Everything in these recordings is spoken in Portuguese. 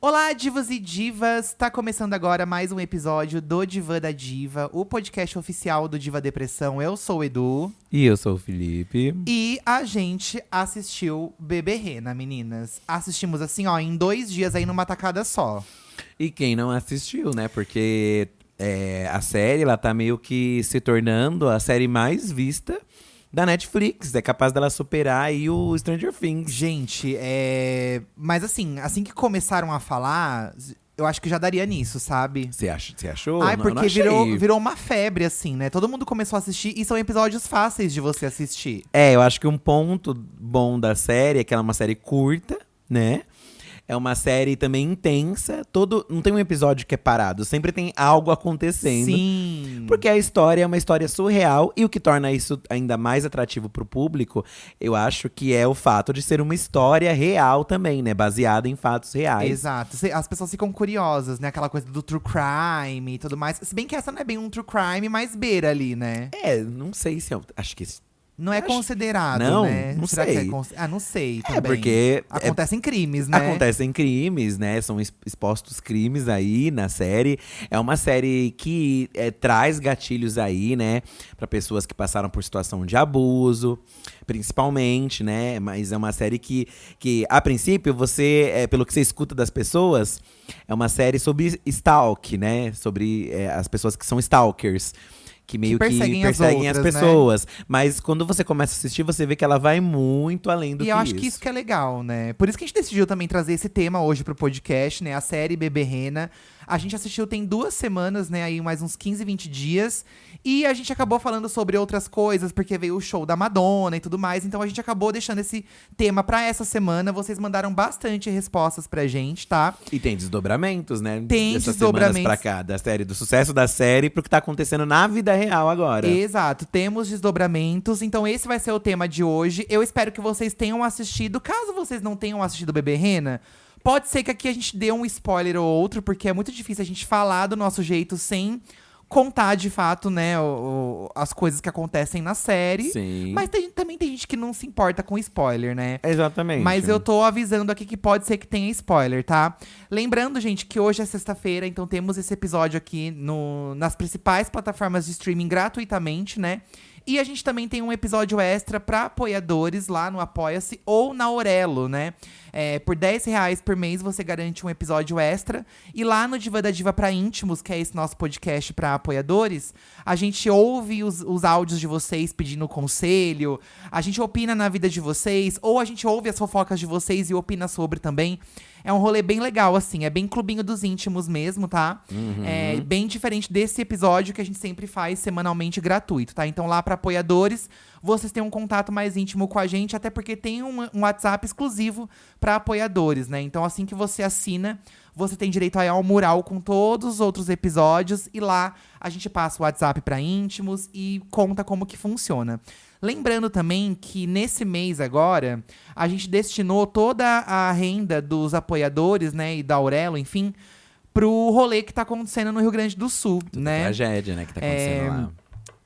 Olá, divos e divas! Tá começando agora mais um episódio do Divã da Diva, o podcast oficial do Diva Depressão. Eu sou o Edu. E eu sou o Felipe. E a gente assistiu Bebê Rena, meninas. Assistimos assim, ó, em 2 dias aí numa tacada só. E quem não assistiu, né? Porque a série, ela tá meio que se tornando a série mais vista da Netflix. É capaz dela superar aí o Stranger Things. Gente, mas assim que começaram a falar, eu acho que já daria nisso, sabe? Você achou? Ai, Não, porque não achei. virou uma febre, assim, né? Todo mundo começou a assistir e são episódios fáceis de você assistir. Eu acho que um ponto bom da série é que ela é uma série curta, né? É uma série também intensa. Não tem um episódio que é parado. Sempre tem algo acontecendo. Sim. Porque a história é uma história surreal. E o que torna isso ainda mais atrativo pro público, eu acho que é o fato de ser uma história real também, né? Baseada em fatos reais. Exato. As pessoas ficam curiosas, né? Aquela coisa do true crime e tudo mais. Se bem que essa não é bem um true crime, mas beira ali, né? Não sei se acho que Não é considerado, Não, né? não Será sei. que não sei também. Porque Acontecem crimes, né? acontecem crimes, né? São expostos crimes aí na série. É uma série que traz gatilhos aí, né? Pra pessoas que passaram por situação de abuso, principalmente, né? Mas é uma série que a princípio, pelo que você escuta das pessoas, é uma série sobre stalk, né? Sobre as pessoas que são stalkers. Que meio que perseguem as as outras, pessoas. Mas quando você começa a assistir, você vê que ela vai muito além do E que eu acho que isso que é legal, né? Por isso que a gente decidiu também trazer esse tema hoje pro podcast, né? A série Bebê Rena. A gente assistiu tem 2 semanas, né? Aí mais uns 15, 20 dias. E a gente acabou falando sobre outras coisas, porque veio o show da Madonna e tudo mais. Então a gente acabou deixando esse tema pra essa semana. Vocês mandaram bastante respostas pra gente, tá? E tem desdobramentos, né? Tem Dessas desdobramentos. semanas pra cá, da série, do sucesso da série pro que tá acontecendo na vida real agora. Exato, temos desdobramentos. Então esse vai ser o tema de hoje. Eu espero que vocês tenham assistido. Caso vocês não tenham assistido Bebê Rena, pode ser que aqui a gente dê um spoiler ou outro, porque é muito difícil a gente falar do nosso jeito sem contar de fato, né, as coisas que acontecem na série. Sim. Mas também tem gente que não se importa com spoiler, né? Exatamente. Mas eu tô avisando aqui que pode ser que tenha spoiler, tá? Lembrando, gente, que hoje é sexta-feira, então temos esse episódio aqui nas principais plataformas de streaming gratuitamente, né? E a gente também tem um episódio extra pra apoiadores lá no Apoia-se ou na Aurelo, né? Por R$10 por mês você garante um episódio extra. E lá no Diva da Diva pra íntimos, que é esse nosso podcast pra apoiadores, a gente ouve os áudios de vocês pedindo conselho, a gente opina na vida de vocês, ou a gente ouve as fofocas de vocês e opina sobre também. É um rolê bem legal, assim. É bem clubinho dos íntimos mesmo, tá? É bem diferente desse episódio que a gente sempre faz semanalmente gratuito, tá? Então lá pra apoiadores, vocês têm um contato mais íntimo com a gente, até porque tem um WhatsApp exclusivo pra apoiadores, né? Então assim que você assina, você tem direito aí ao mural com todos os outros episódios. E lá a gente passa o WhatsApp pra íntimos e conta como que funciona. Lembrando também que nesse mês agora, a gente destinou toda a renda dos apoiadores, né, e da Aurelo, enfim, pro rolê que tá acontecendo no Rio Grande do Sul, né? Tragédia, né, que tá acontecendo lá.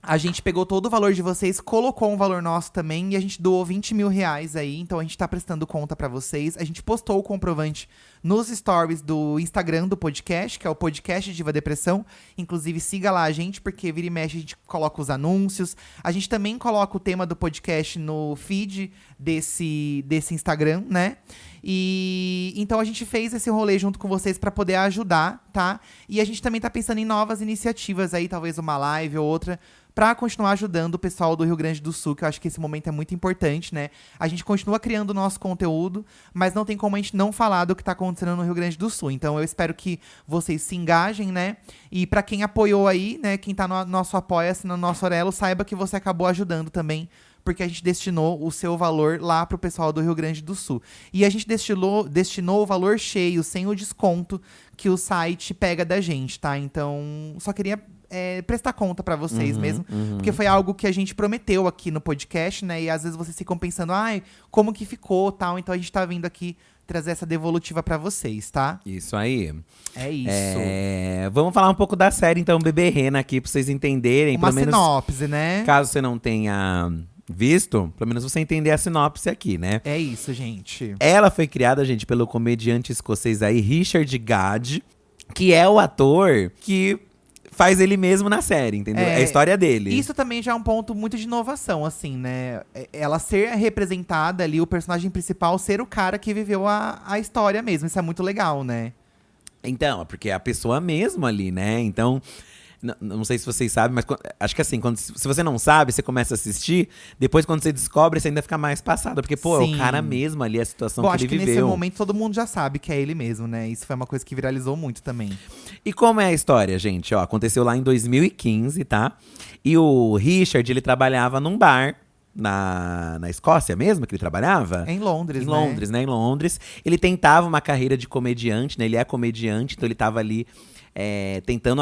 A gente pegou todo o valor de vocês, colocou um valor nosso também e a gente doou R$20 mil aí. Então a gente tá prestando conta pra vocês. A gente postou o comprovante nos stories do Instagram do podcast, que é o podcast Diva Depressão. Inclusive siga lá a gente, porque vira e mexe a gente coloca os anúncios. A gente também coloca o tema do podcast no feed desse Instagram, né? E então a gente fez esse rolê junto com vocês pra poder ajudar, tá? E a gente também tá pensando em novas iniciativas aí, talvez uma live ou outra, pra continuar ajudando o pessoal do Rio Grande do Sul, que eu acho que esse momento é muito importante, né? A gente continua criando o nosso conteúdo, mas não tem como a gente não falar do que tá acontecendo no Rio Grande do Sul. Então eu espero que vocês se engajem, né? E pra quem apoiou aí, né, quem tá no nosso Apoia-se, no nosso Orelo, saiba que você acabou ajudando também, porque a gente destinou o seu valor lá pro pessoal do Rio Grande do Sul. E a gente destinou o valor cheio, sem o desconto que o site pega da gente, tá? Então, só queria prestar conta pra vocês mesmo. Porque foi algo que a gente prometeu aqui no podcast, né? E às vezes vocês ficam pensando, ai, como que ficou, tal. Então a gente tá vindo aqui trazer essa devolutiva pra vocês, tá? Isso aí. É isso. Vamos falar um pouco da série, então, Bebê Rena aqui, pra vocês entenderem. Uma pelo menos, sinopse, né? caso você não tenha visto, pelo menos você entender a sinopse aqui, né? É isso, gente. Ela foi criada, gente, pelo comediante escocês aí, Richard Gad, que é o ator que faz ele mesmo na série, entendeu? É a história dele. Isso também já é um ponto muito de inovação, assim, né? Ela ser representada ali, o personagem principal ser o cara que viveu a história mesmo. Isso é muito legal, né? Então, porque é a pessoa mesmo ali, né? Então, não sei se vocês sabem, mas acho que assim, se você não sabe, você começa a assistir, depois quando você descobre, você ainda fica mais passado. Porque, pô, é Sim. o cara mesmo ali, a situação Bom, que acho ele que viveu. nesse momento todo mundo já sabe que é ele mesmo, né? Isso foi uma coisa que viralizou muito também. E como é a história, gente? Ó, aconteceu lá em 2015, tá? E o Richard, ele trabalhava num bar na Escócia mesmo, que ele trabalhava? Em Londres, Em né? Londres, né? Em Londres. Ele tentava uma carreira de comediante, né? Ele é comediante, então ele tava ali tentando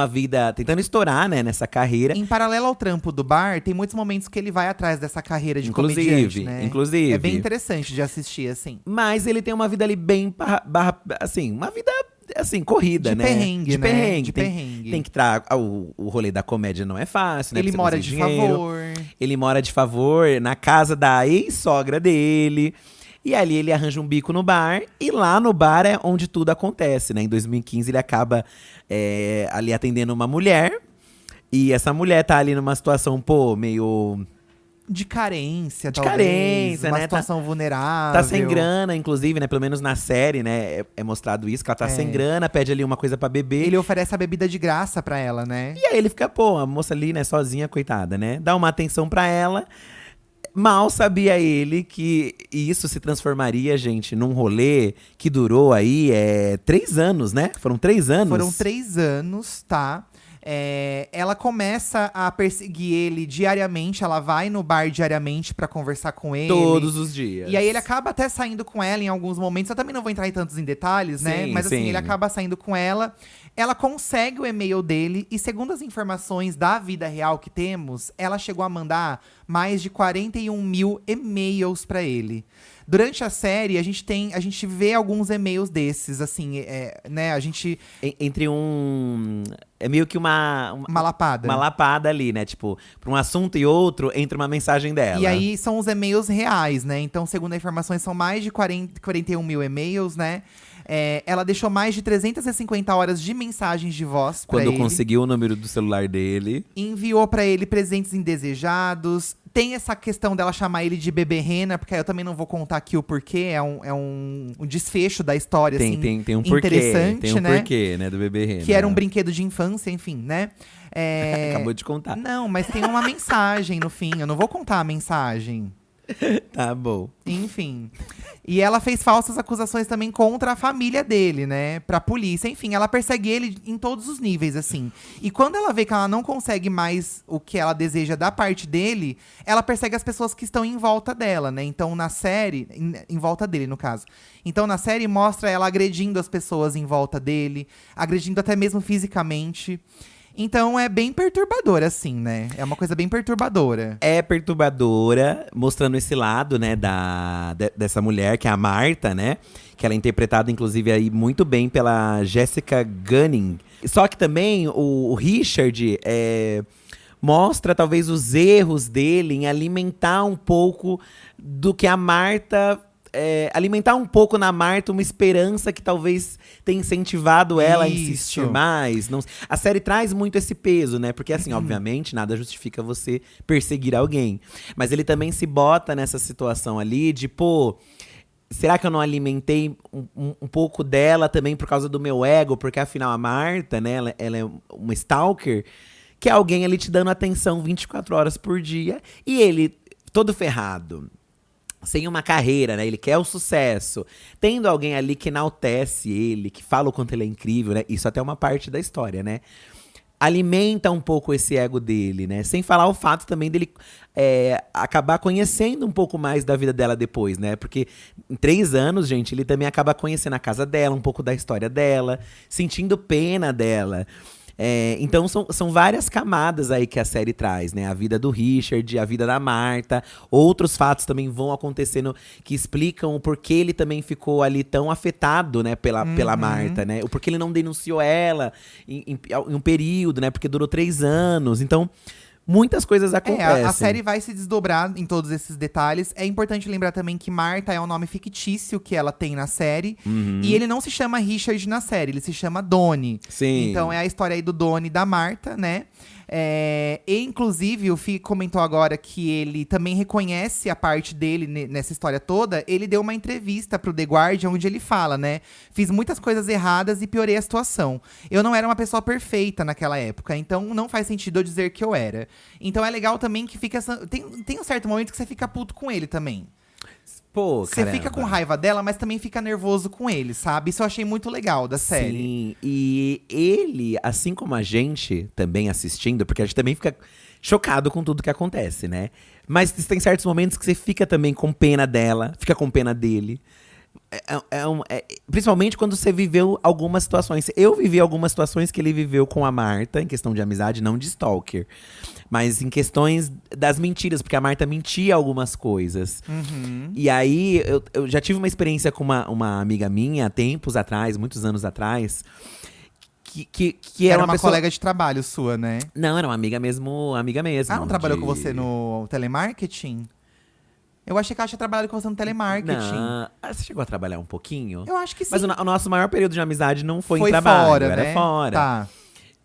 tentando estourar, né, nessa carreira. Em paralelo ao trampo do bar, tem muitos momentos que ele vai atrás dessa carreira de Inclusive, comediante, né? inclusive. É bem interessante de assistir, assim. Mas ele tem uma vida ali bem assim, uma vida assim, corrida, De né? perrengue, de né? perrengue. De perrengue. Tem que o rolê da comédia não é fácil, né? Ele Você mora conseguir de dinheiro. favor. Ele mora de favor na casa da ex-sogra dele. E ali ele arranja um bico no bar. E lá no bar é onde tudo acontece, né? Em 2015 ele acaba ali atendendo uma mulher. E essa mulher tá ali numa situação, pô, meio… De carência, De talvez. carência, uma né? situação vulnerável. Tá sem grana, inclusive, né? Pelo menos na série, né? É mostrado isso, que ela tá sem grana, pede ali uma coisa pra beber. Ele oferece a bebida de graça pra ela, né? E aí ele fica, pô, a moça ali, né, sozinha, coitada, né? Dá uma atenção pra ela. Mal sabia ele que isso se transformaria, gente, num rolê que durou aí 3 anos, né? Foram 3 anos. Foram 3 anos, tá? Ela começa a perseguir ele diariamente, ela vai no bar diariamente pra conversar com ele. Todos os dias. E aí ele acaba até saindo com ela em alguns momentos. Eu também não vou entrar em tantos em detalhes, né? Sim, Mas assim, sim. ele acaba saindo com ela. Ela consegue o e-mail dele e, segundo as informações da vida real que temos, ela chegou a mandar mais de 41 mil e-mails pra ele. Durante a série, a gente vê alguns e-mails desses, assim, né? A gente… Entre um… É meio que uma Uma lapada ali, né? Tipo, pra um assunto e outro, entra uma mensagem dela. E aí são os e-mails reais, né? Então, segundo as informações, são mais de 41 mil e-mails, né? Ela deixou mais de 350 horas de mensagens de voz pra ele. Quando conseguiu o número do celular dele. Enviou pra ele presentes indesejados. Tem essa questão dela chamar ele de bebê rena, porque aí eu também não vou contar aqui o porquê. É um desfecho da história, assim, Tem um porquê. interessante, Tem um né? porquê, né, do bebê rena. Que era um brinquedo de infância, enfim, né? Acabou de contar. Não, mas tem uma mensagem no fim. Eu não vou contar a mensagem. Tá bom. Enfim. E ela fez falsas acusações também contra a família dele, né? Pra polícia. Enfim, ela persegue ele em todos os níveis, assim. E quando ela vê que ela não consegue mais o que ela deseja da parte dele, ela persegue as pessoas que estão em volta dela, né? Então, na série… Em volta dele, no caso. Então, na série, mostra ela agredindo as pessoas em volta dele. Agredindo até mesmo fisicamente. Então é bem perturbador, assim, né? É uma coisa bem perturbadora. É perturbadora, mostrando esse lado, né, dessa mulher, que é a Marta, né? Que ela é interpretada, inclusive, aí muito bem pela Jessica Gunning. Só que também o Richard mostra, talvez, os erros dele em alimentar um pouco do que a Marta… alimentar um pouco na Marta uma esperança que talvez tenha incentivado ela a insistir Isso. mais. A série traz muito esse peso, né? Porque, assim, obviamente, nada justifica você perseguir alguém. Mas ele também se bota nessa situação ali de, pô… Será que eu não alimentei um pouco dela também por causa do meu ego? Porque, afinal, a Marta, né? Ela é uma stalker. Que é alguém ali te dando atenção 24 horas por dia. E ele, todo ferrado… sem uma carreira, né? Ele quer o sucesso. Tendo alguém ali que enaltece ele, que fala o quanto ele é incrível, né? Isso até é uma parte da história, né? Alimenta um pouco esse ego dele, né? Sem falar o fato também dele acabar conhecendo um pouco mais da vida dela depois, né? Porque em 3 anos, gente, ele também acaba conhecendo a casa dela, um pouco da história dela, sentindo pena dela. Então são várias camadas aí que a série traz, né? A vida do Richard, a vida da Marta. Outros fatos também vão acontecendo que explicam o porquê ele também ficou ali tão afetado, né? Pela Marta, né? O porquê ele não denunciou ela em um período, né? Porque durou 3 anos. Então, muitas coisas acontecem. A série vai se desdobrar em todos esses detalhes. É importante lembrar também que Marta é um nome fictício que ela tem na série. E ele não se chama Richard na série, ele se chama Donnie. Sim. Então é a história aí do Donnie e da Marta, né? E, inclusive, o Fih comentou agora que ele também reconhece a parte dele nessa história toda. Ele deu uma entrevista pro The Guardian, onde ele fala, né? Fiz muitas coisas erradas e piorei a situação. Eu não era uma pessoa perfeita naquela época, então não faz sentido eu dizer que eu era. Então é legal também que fica… Tem um certo momento que você fica puto com ele também. Pô, Você fica com raiva dela, mas também fica nervoso com ele, sabe? Isso eu achei muito legal da série. Sim, e ele, assim como a gente também assistindo, porque a gente também fica chocado com tudo que acontece, né? Mas tem certos momentos que você fica também com pena dela, fica com pena dele. Principalmente quando você viveu algumas situações. Eu vivi algumas situações que ele viveu com a Marta, em questão de amizade, não de stalker. Mas em questões das mentiras, porque a Marta mentia algumas coisas. E aí, eu já tive uma experiência com uma amiga minha, tempos atrás, muitos anos atrás, que era uma pessoa… colega de trabalho sua, né? Não, era uma amiga mesmo, amiga mesmo. Ah, não trabalhou com você no telemarketing? Eu achei que ela tinha trabalhado com você no telemarketing. Não, você chegou a trabalhar um pouquinho? Eu acho que sim. Mas o nosso maior período de amizade não foi em Foi trabalho, fora, era né? fora. Tá.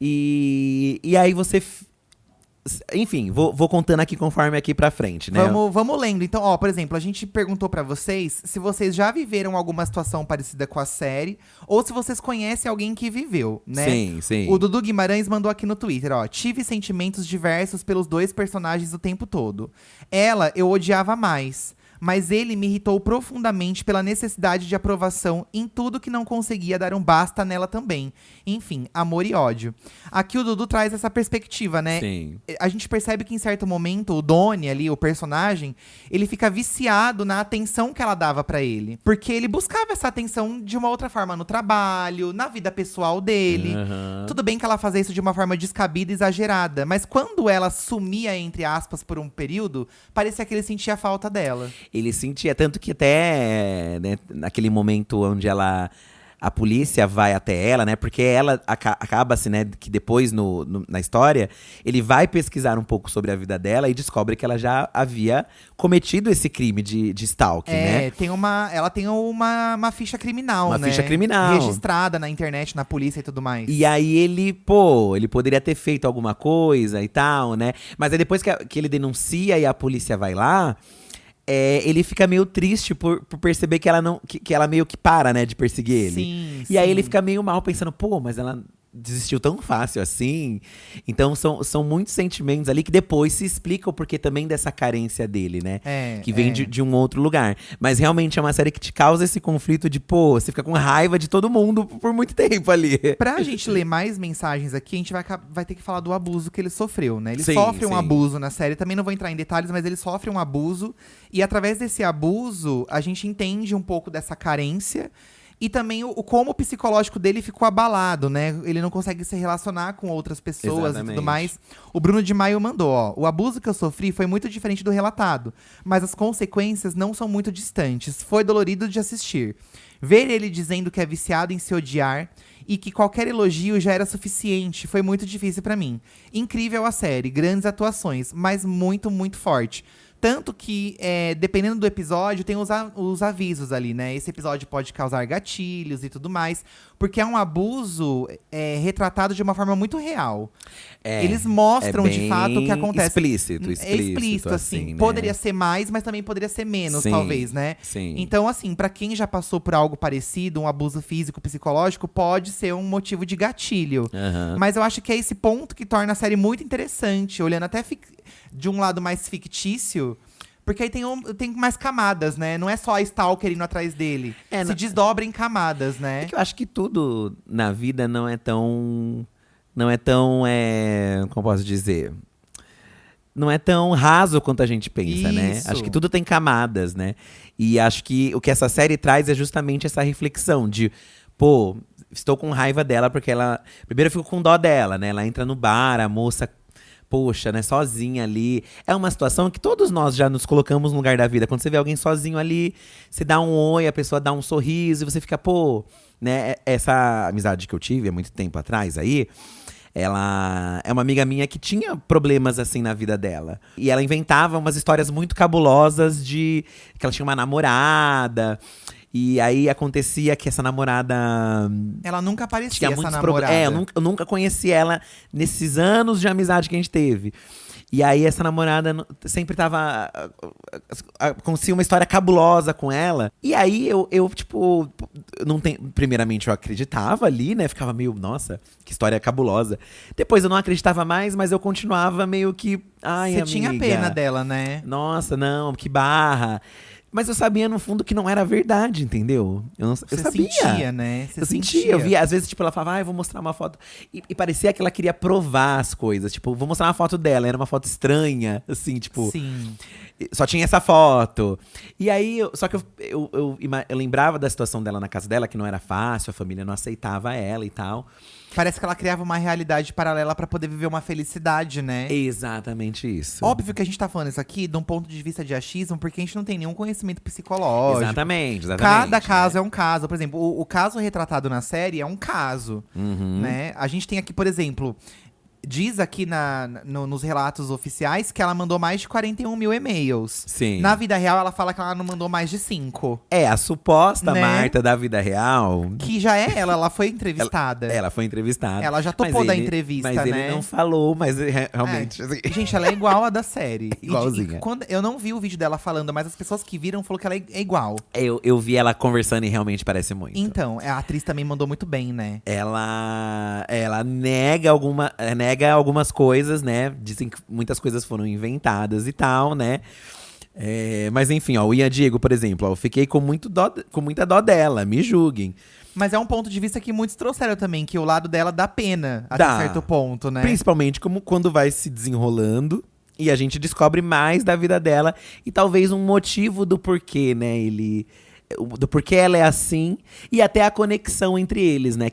E aí você… Enfim, vou contando aqui conforme aqui pra frente, né? Vamos lendo. Então, ó, por exemplo, a gente perguntou pra vocês se vocês já viveram alguma situação parecida com a série, ou se vocês conhecem alguém que viveu, né? Sim, sim. O Dudu Guimarães mandou aqui no Twitter, ó. Tive sentimentos diversos pelos dois personagens o tempo todo. Ela, eu odiava mais. Mas ele me irritou profundamente pela necessidade de aprovação em tudo que não conseguia dar um basta nela também. Enfim, amor e ódio. Aqui o Dudu traz essa perspectiva, né? Sim. A gente percebe que em certo momento o Donnie ali, o personagem, ele fica viciado na atenção que ela dava pra ele. Porque ele buscava essa atenção de uma outra forma no trabalho, na vida pessoal dele. Tudo bem que ela fazia isso de uma forma descabida e exagerada, mas quando ela sumia, entre aspas, por um período, parecia que ele sentia falta dela. Ele sentia, tanto que até, né, naquele momento onde a polícia vai até ela, né? Porque ela acaba-se, né? Que depois na história, ele vai pesquisar um pouco sobre a vida dela e descobre que ela já havia cometido esse crime de stalking, né? Ela tem uma ficha criminal, Uma né? ficha criminal. Registrada na internet, na polícia e tudo mais. E aí ele poderia ter feito alguma coisa e tal, né? Mas aí depois que ele denuncia e a polícia vai lá… ele fica meio triste por perceber que ela não. Que ela meio que para, né, de perseguir ele. Sim, e aí ele fica meio mal, pensando, mas ela desistiu tão fácil assim. Então são muitos sentimentos ali que depois se explicam porque também dessa carência dele, né? Que vem de um outro lugar. Mas realmente é uma série que te causa esse conflito de, você fica com raiva de todo mundo por muito tempo ali. Pra gente ler mais mensagens aqui, a gente vai ter que falar do abuso que ele sofreu, né? Ele Sim, sofre um sim. abuso na série. Também não vou entrar em detalhes, mas ele sofre um abuso. E através desse abuso, a gente entende um pouco dessa carência. E também como o psicológico dele ficou abalado, né? Ele não consegue se relacionar com outras pessoas e tudo mais. O Bruno de Maio mandou, ó. O abuso que eu sofri foi muito diferente do relatado. Mas as consequências não são muito distantes. Foi dolorido de assistir. Ver ele dizendo que é viciado em se odiar e que qualquer elogio já era suficiente foi muito difícil pra mim. Incrível a série, grandes atuações, mas muito, muito forte. Tanto que, dependendo do episódio, tem os avisos ali, né? Esse episódio pode causar gatilhos e tudo mais. Porque é um abuso retratado de uma forma muito real. Eles mostram, de fato, o que acontece. Explícito, É explícito, assim. né? Poderia ser mais, mas também poderia ser menos, talvez, né? Sim. Então, assim, pra quem já passou por algo parecido, um abuso físico, psicológico, pode ser um motivo de gatilho. Mas eu acho que é esse ponto que torna a série muito interessante. Olhando até de um lado mais fictício, porque aí tem mais camadas, né? Não é só a stalker indo atrás dele. Se desdobra em camadas, né? É que eu acho que tudo na vida não é tão… como posso dizer? Não é tão raso quanto a gente pensa, né? Isso. Acho que tudo tem camadas, né? E acho que o que essa série traz é justamente essa reflexão de… estou com raiva dela porque ela… Primeiro eu fico com dó dela, né? Ela entra no bar, a moça… Poxa, né, sozinha ali. É uma situação que todos nós já nos colocamos no lugar da vida. Quando você vê alguém sozinho ali, você dá um oi, a pessoa dá um sorriso, e você fica, né? Essa amizade que eu tive há muito tempo atrás aí, Ela é uma amiga minha que tinha problemas assim na vida dela. E ela inventava umas histórias muito cabulosas de que ela tinha uma namorada. E aí acontecia que essa namorada Ela nunca aparecia, tinha essa muitos namorada. problemas. Eu nunca conheci ela nesses anos de amizade que a gente teve. E aí essa namorada sempre tava. Acontecia uma história cabulosa com ela. E aí eu tipo, não tem. Primeiramente eu acreditava ali, né? Ficava meio, nossa, que história cabulosa. Depois eu não acreditava mais, mas eu continuava meio que. Ai, Você amiga, tinha pena dela, né? nossa, não, que barra. Mas eu sabia, no fundo, que não era verdade, entendeu? Eu Você sabia. sentia, né? Você Eu sentia, eu via. Às vezes, tipo, ela falava, eu vou mostrar uma foto. E parecia que ela queria provar as coisas. Tipo, vou mostrar uma foto dela. Era uma foto estranha, assim, tipo. Sim. Só tinha essa foto. E aí, só que eu lembrava da situação dela na casa dela, que não era fácil, a família não aceitava ela e tal. Parece que ela criava uma realidade paralela pra poder viver uma felicidade, né? Exatamente isso. Óbvio que a gente tá falando isso aqui de um ponto de vista de achismo, porque a gente não tem nenhum conhecimento psicológico. Exatamente. Cada caso é um caso. Por exemplo, o caso retratado na série é um caso, né? A gente tem aqui, por exemplo… Diz aqui nos relatos oficiais que ela mandou mais de 41 mil e-mails. Sim. Na vida real, ela fala que ela não mandou mais de 5. É, a suposta Né? Marta da vida real. Que já é ela foi entrevistada. Ela foi entrevistada. Ela já topou Mas da ele- entrevista, mas né? ele não falou, mas realmente. assim, Gente, ela é igual a da série. Igualzinha. Quando, eu não vi o vídeo dela falando, mas as pessoas que viram falaram que ela é igual. eu vi ela conversando e realmente parece muito. Então, a atriz também mandou muito bem, né? Ela nega algumas coisas, né? Dizem que muitas coisas foram inventadas e tal, né? Mas enfim, ó, o Ian Diego, por exemplo, ó, eu fiquei com muita dó dela, me julguem. Mas é um ponto de vista que muitos trouxeram também, que o lado dela dá pena, Dá. até certo ponto, né? Principalmente como quando vai se desenrolando e a gente descobre mais da vida dela e talvez um motivo do porquê, né? Do porquê ela é assim e até a conexão entre eles, né?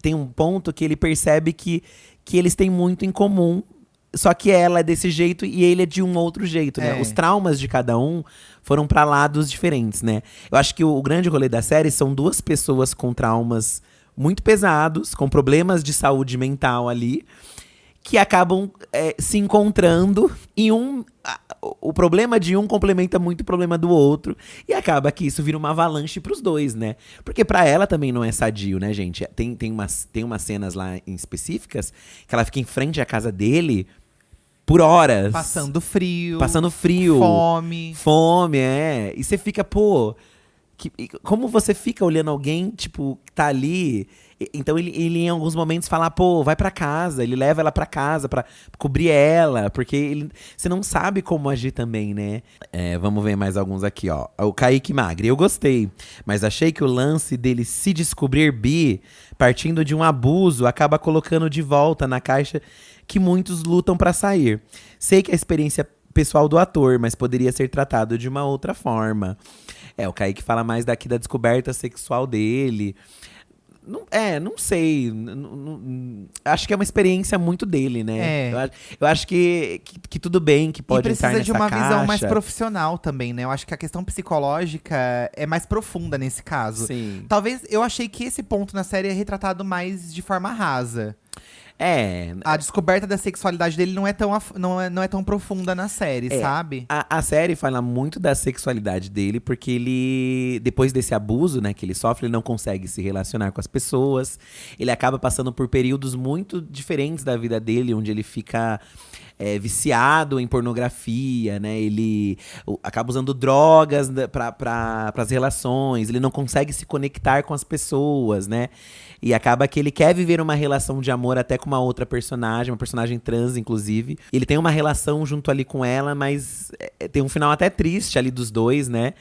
Tem um ponto que ele percebe que eles têm muito em comum. Só que ela é desse jeito e ele é de um outro jeito, né? É. Os traumas de cada um foram pra lados diferentes, né? Eu acho que o grande rolê da série são duas pessoas com traumas muito pesados, com problemas de saúde mental ali, que acabam se encontrando e o problema de um complementa muito o problema do outro e acaba que isso vira uma avalanche pros dois, né? Porque pra ela também não é sadio, né, gente? Tem umas cenas lá em específicas que ela fica em frente à casa dele por horas. Passando frio. Fome, Fome. E você fica, pô… como você fica olhando alguém, tipo, que tá ali… Então ele em alguns momentos fala, pô, vai pra casa. Ele leva ela pra casa pra cobrir ela. Porque você não sabe como agir também, né? Vamos ver mais alguns aqui, ó. O Kaique Magri, eu gostei. Mas achei que o lance dele se descobrir bi, partindo de um abuso, acaba colocando de volta na caixa que muitos lutam pra sair. Sei que é a experiência pessoal do ator, mas poderia ser tratado de uma outra forma. O Kaique fala mais da descoberta sexual dele. Não sei. Acho que é uma experiência muito dele, né? Eu acho que tudo bem, que pode e entrar precisa nessa de uma caixa. visão mais profissional também, né? Eu acho que a questão psicológica é mais profunda nesse caso. Sim. Talvez eu achei que esse ponto na série é retratado mais de forma rasa. A descoberta da sexualidade dele não é tão profunda na série, sabe? A série fala muito da sexualidade dele, porque ele, depois desse abuso, né, que ele sofre, ele não consegue se relacionar com as pessoas. Ele acaba passando por períodos muito diferentes da vida dele, onde ele fica viciado em pornografia, né? Ele acaba usando drogas para as relações, ele não consegue se conectar com as pessoas, né? E acaba que ele quer viver uma relação de amor até com uma outra personagem, uma personagem trans, inclusive. Ele tem uma relação junto ali com ela, mas tem um final até triste ali dos dois, né?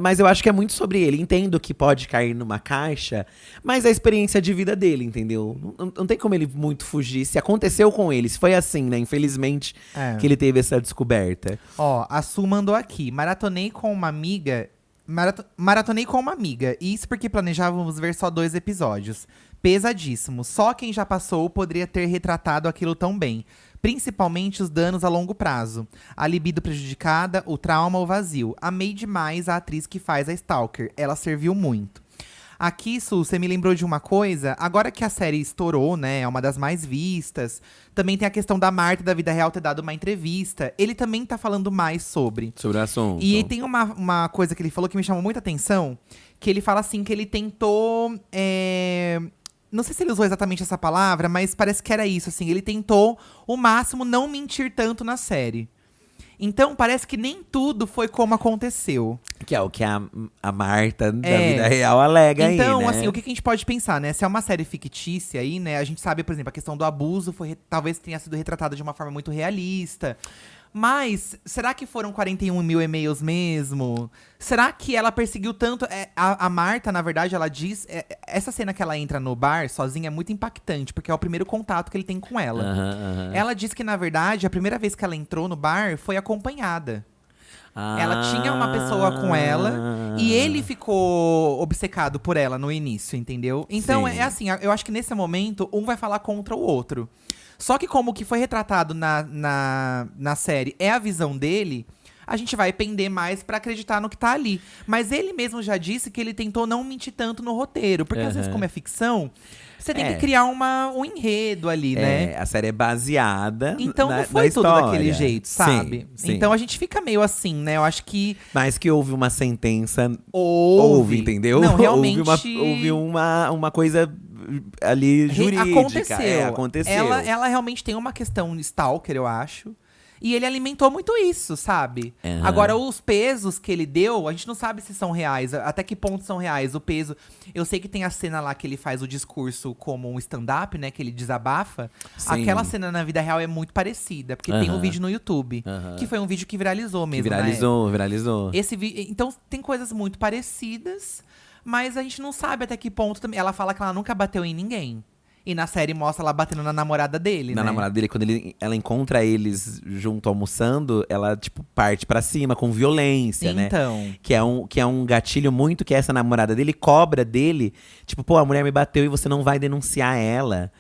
Mas eu acho que é muito sobre ele. Entendo que pode cair numa caixa, mas é a experiência de vida dele, entendeu? Não tem como ele muito fugir. Se aconteceu com ele, se foi assim, né? Infelizmente, que ele teve essa descoberta. Ó, a Su mandou aqui. Maratonei com uma amiga. E isso porque planejávamos ver só 2 episódios. Pesadíssimo. Só quem já passou poderia ter retratado aquilo tão bem. Principalmente os danos a longo prazo. A libido prejudicada, o trauma, o vazio. Amei demais a atriz que faz a Stalker. Ela serviu muito. Aqui, Su, você me lembrou de uma coisa. Agora que a série estourou, né? É uma das mais vistas. Também tem a questão da Marta da vida real ter dado uma entrevista. Ele também tá falando mais sobre. Sobre o assunto. E tem uma coisa que ele falou que me chamou muita atenção. Que ele fala assim, que ele tentou… Não sei se ele usou exatamente essa palavra, mas parece que era isso, assim. Ele tentou, o máximo, não mentir tanto na série. Então, parece que nem tudo foi como aconteceu. Que é o que a Marta da vida real alega aí, Então, né? assim, o que a gente pode pensar, né? Se é uma série fictícia aí, né? A gente sabe, por exemplo, a questão do abuso talvez tenha sido retratada de uma forma muito realista. Mas, será que foram 41 mil e-mails mesmo? Será que ela perseguiu tanto… a Marta, na verdade, ela diz… essa cena que ela entra no bar sozinha é muito impactante, porque é o primeiro contato que ele tem com ela. Ela diz que, na verdade, a primeira vez que ela entrou no bar foi acompanhada. Ela tinha uma pessoa com ela e ele ficou obcecado por ela no início, entendeu? Então, Sim. é assim, eu acho que nesse momento, um vai falar contra o outro. Só que como o que foi retratado na série é a visão dele, a gente vai pender mais pra acreditar no que tá ali. Mas ele mesmo já disse que ele tentou não mentir tanto no roteiro. Porque às vezes, como é ficção, você tem que criar um enredo ali, né? A série é baseada Então na, não foi na tudo história. daquele jeito, sabe? Sim. Então a gente fica meio assim, né? Eu acho que… Mas que houve uma sentença… Houve, entendeu? Não, realmente… Houve uma coisa ali jurídica. Aconteceu. Ela realmente tem uma questão stalker, eu acho. E ele alimentou muito isso, sabe? Agora, os pesos que ele deu, a gente não sabe se são reais. Até que ponto são reais. O peso… Eu sei que tem a cena lá que ele faz o discurso como um stand-up, né? Que ele desabafa. Sim. Aquela cena na vida real é muito parecida. Porque tem um vídeo no YouTube. Que foi um vídeo que viralizou mesmo, Viralizou. Então, tem coisas muito parecidas. Mas a gente não sabe até que ponto também… Ela fala que ela nunca bateu em ninguém. E na série mostra ela batendo na namorada dele, Na namorada dele, quando ela encontra eles junto almoçando, ela, tipo, parte pra cima com violência, né? Então. Que é um gatilho muito que essa namorada dele cobra dele. Tipo, pô, a mulher me bateu e você não vai denunciar ela.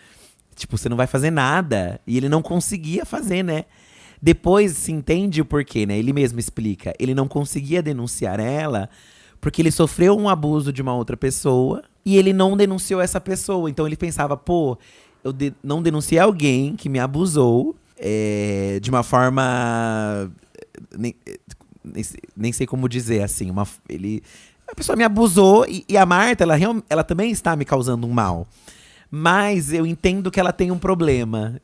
Tipo, você não vai fazer nada. E ele não conseguia fazer, né? Depois se entende o porquê, né? Ele mesmo explica. Ele não conseguia denunciar ela porque ele sofreu um abuso de uma outra pessoa e ele não denunciou essa pessoa. Então ele pensava, pô, eu não denunciei alguém que me abusou de uma forma… Nem sei como dizer, assim. A pessoa me abusou e a Marta, ela também está me causando um mal. Mas eu entendo que ela tem um problema.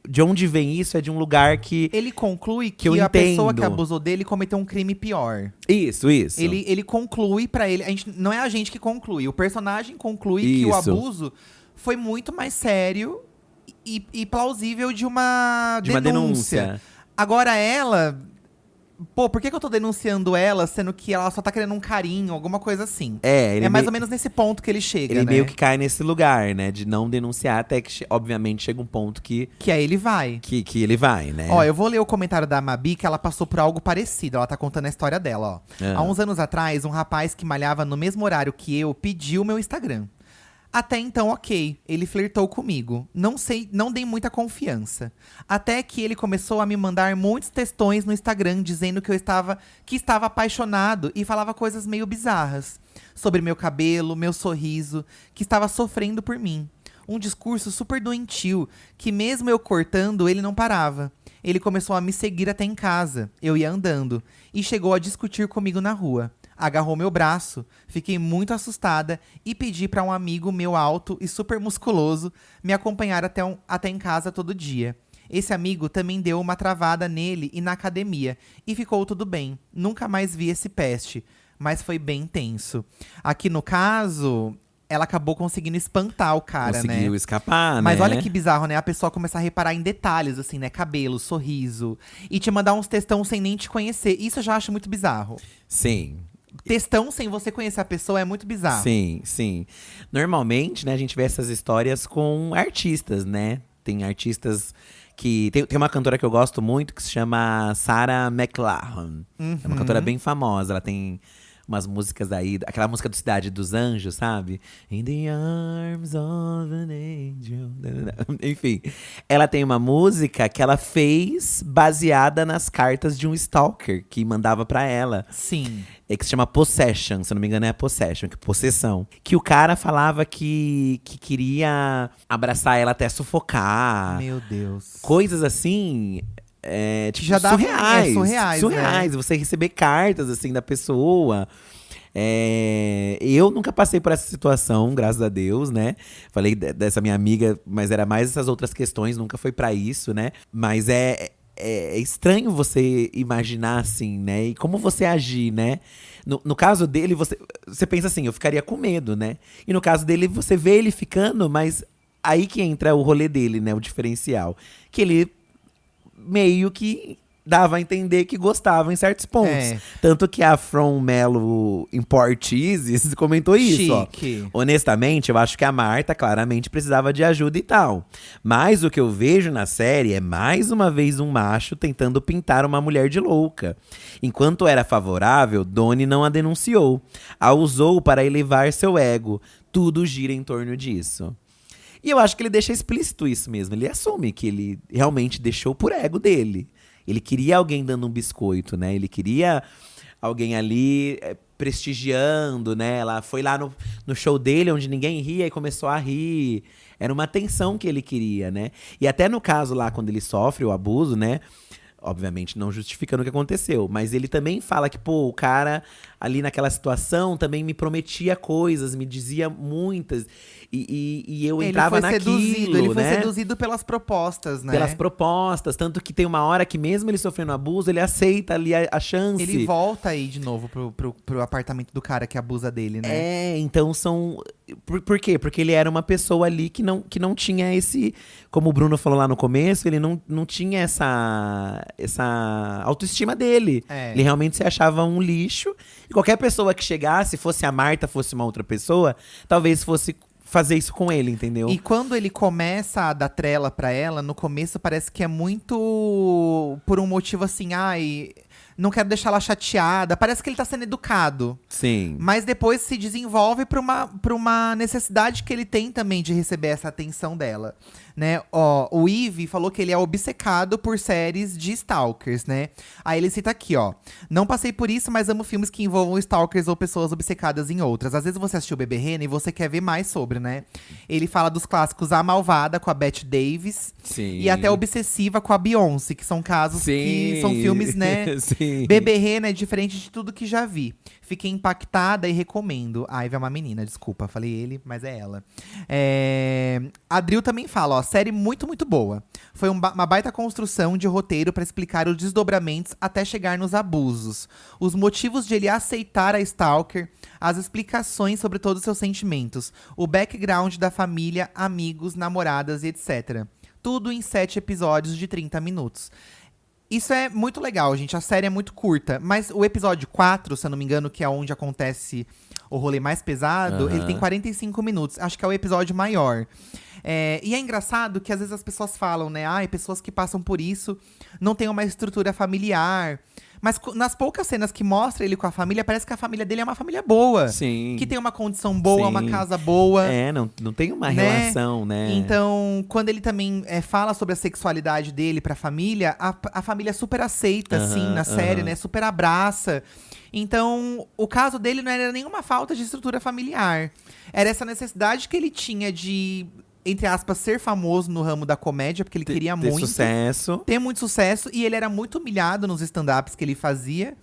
De onde vem isso é de um lugar que… Ele conclui que eu a pessoa entendo. que abusou dele cometeu um crime pior. Isso. Ele conclui pra ele… não é a gente que conclui. O personagem conclui que o abuso foi muito mais sério e plausível de uma denúncia. Agora ela… Pô, por que eu tô denunciando ela, sendo que ela só tá querendo um carinho, alguma coisa assim? É mais ou menos nesse ponto que ele chega, Ele né? meio que cai nesse lugar, né? De não denunciar, até que, obviamente, chega um ponto que… Que aí ele vai. Que ele vai, né? Ó, eu vou ler o comentário da Mabi, que ela passou por algo parecido. Ela tá contando a história dela, ó. Há uns anos atrás, um rapaz que malhava no mesmo horário que eu pediu meu Instagram. Até então, ok, ele flertou comigo. Não dei muita confiança. Até que ele começou a me mandar muitos textões no Instagram dizendo que estava apaixonado e falava coisas meio bizarras. Sobre meu cabelo, meu sorriso, que estava sofrendo por mim. Um discurso super doentio, que mesmo eu cortando, ele não parava. Ele começou a me seguir até em casa, eu ia andando, e chegou a discutir comigo na rua. Agarrou meu braço, fiquei muito assustada e pedi para um amigo meu alto e super musculoso me acompanhar até em casa todo dia. Esse amigo também deu uma travada nele e na academia, e ficou tudo bem. Nunca mais vi esse peste, mas foi bem tenso. Aqui no caso… Ela acabou conseguindo espantar o cara, né? Conseguiu escapar, né? Mas olha que bizarro, né? A pessoa começar a reparar em detalhes, assim, né? Cabelo, sorriso. E te mandar uns textão sem nem te conhecer. Isso eu já acho muito bizarro. Sim. Textão sem você conhecer a pessoa é muito bizarro. Sim. Normalmente, né, a gente vê essas histórias com artistas, né? Tem artistas que… Tem uma cantora que eu gosto muito que se chama Sarah McLachlan. É uma cantora bem famosa. Ela tem umas músicas aí, aquela música do Cidade dos Anjos, sabe? In the arms of an angel. Enfim, ela tem uma música que ela fez baseada nas cartas de um stalker que mandava pra ela. Sim. Que se chama Possession, se eu não me engano é Possession, que possessão. Que o cara falava que queria abraçar ela até sufocar. Meu Deus. Coisas assim, tipo, já dava surreais. surreais, né? Você receber cartas, assim, da pessoa. Eu nunca passei por essa situação, graças a Deus, né? Falei dessa minha amiga, mas era mais essas outras questões, nunca foi pra isso, né? Mas é estranho você imaginar assim, né? E como você agir, né? No caso dele, você pensa assim, eu ficaria com medo, né? E no caso dele, você vê ele ficando, mas aí que entra o rolê dele, né? O diferencial. Que ele meio que dava a entender que gostava em certos pontos. Tanto que a From Mello Importizes comentou isso, ó. Honestamente, eu acho que a Marta claramente precisava de ajuda e tal. Mas o que eu vejo na série é mais uma vez um macho tentando pintar uma mulher de louca. Enquanto era favorável, Donnie não a denunciou. A usou para elevar seu ego. Tudo gira em torno disso. E eu acho que ele deixa explícito isso mesmo. Ele assume que ele realmente deixou por ego dele. Ele queria alguém dando um biscoito, né? Ele queria alguém ali prestigiando, né? Ela foi lá no show dele, onde ninguém ria, e começou a rir. Era uma atenção que ele queria, né? E até no caso lá, quando ele sofre o abuso, né? Obviamente não justificando o que aconteceu, mas ele também fala que, pô, o cara ali naquela situação também me prometia coisas, me dizia muitas, e eu entrava naquilo, ele foi né? seduzido pelas propostas, né? Pelas propostas, tanto que tem uma hora que mesmo ele sofrendo abuso, ele aceita ali a chance. Ele volta aí de novo pro apartamento do cara que abusa dele, né? Então são… Por quê? Porque ele era uma pessoa ali que não tinha esse… Como o Bruno falou lá no começo, ele não tinha essa autoestima dele. Ele realmente se achava um lixo. E qualquer pessoa que chegasse, fosse a Marta, fosse uma outra pessoa, talvez fosse fazer isso com ele, entendeu? E quando ele começa a dar trela pra ela, no começo parece que é muito por um motivo assim, ai… Não quero deixar ela chateada. Parece que ele tá sendo educado. Sim. Mas depois se desenvolve pra uma necessidade que ele tem também de receber essa atenção dela. Né? Ó, o Ivy falou que ele é obcecado por séries de stalkers, né? Aí ele cita aqui, ó. Não passei por isso, mas amo filmes que envolvam stalkers ou pessoas obcecadas em outras. Às vezes você assistiu Bebê Rena e você quer ver mais sobre, né? Ele fala dos clássicos A Malvada, com a Bette Davis. Sim. E até Obsessiva, com a Beyoncé. Que são casos que são filmes, né? Sim. Bebê Rena é diferente de tudo que já vi. Fiquei impactada e recomendo. A Ivy é uma menina, desculpa. Falei ele, mas é ela. A Drill também fala, ó. Série muito, muito boa. Foi uma baita construção de roteiro pra explicar os desdobramentos até chegar nos abusos. Os motivos de ele aceitar a Stalker. As explicações sobre todos os seus sentimentos. O background da família, amigos, namoradas e etc. Tudo em 7 episódios de 30 minutos. Isso é muito legal, gente. A série é muito curta. Mas o episódio 4, se eu não me engano, que é onde acontece o rolê mais pesado, ele tem 45 minutos. Acho que é o episódio maior. E é engraçado que às vezes as pessoas falam, né? Pessoas que passam por isso não têm uma estrutura familiar. Mas nas poucas cenas que mostra ele com a família, parece que a família dele é uma família boa. Sim. Que tem uma condição boa, Sim. uma casa boa. Não tem uma relação, né? Então, quando ele também fala sobre a sexualidade dele pra família, a família super aceita, assim, na série, né? Super abraça. Então, o caso dele não era nenhuma falta de estrutura familiar. Era essa necessidade que ele tinha de, entre aspas, ser famoso no ramo da comédia, porque ele queria muito. Ter muito sucesso. E ele era muito humilhado nos stand-ups que ele fazia.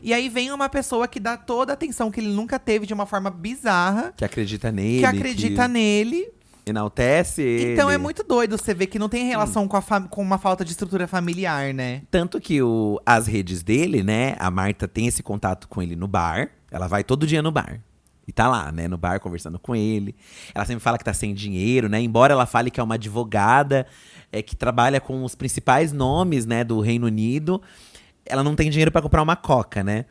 E aí vem uma pessoa que dá toda a atenção que ele nunca teve de uma forma bizarra. Que acredita nele. Enaltece ele. Então é muito doido você ver que não tem relação com uma falta de estrutura familiar, né? Tanto que as redes dele, né? A Marta tem esse contato com ele no bar. Ela vai todo dia no bar. E tá lá, né, no bar, conversando com ele. Ela sempre fala que tá sem dinheiro, né? Embora ela fale que é uma advogada que trabalha com os principais nomes, né, do Reino Unido. Ela não tem dinheiro pra comprar uma coca, né?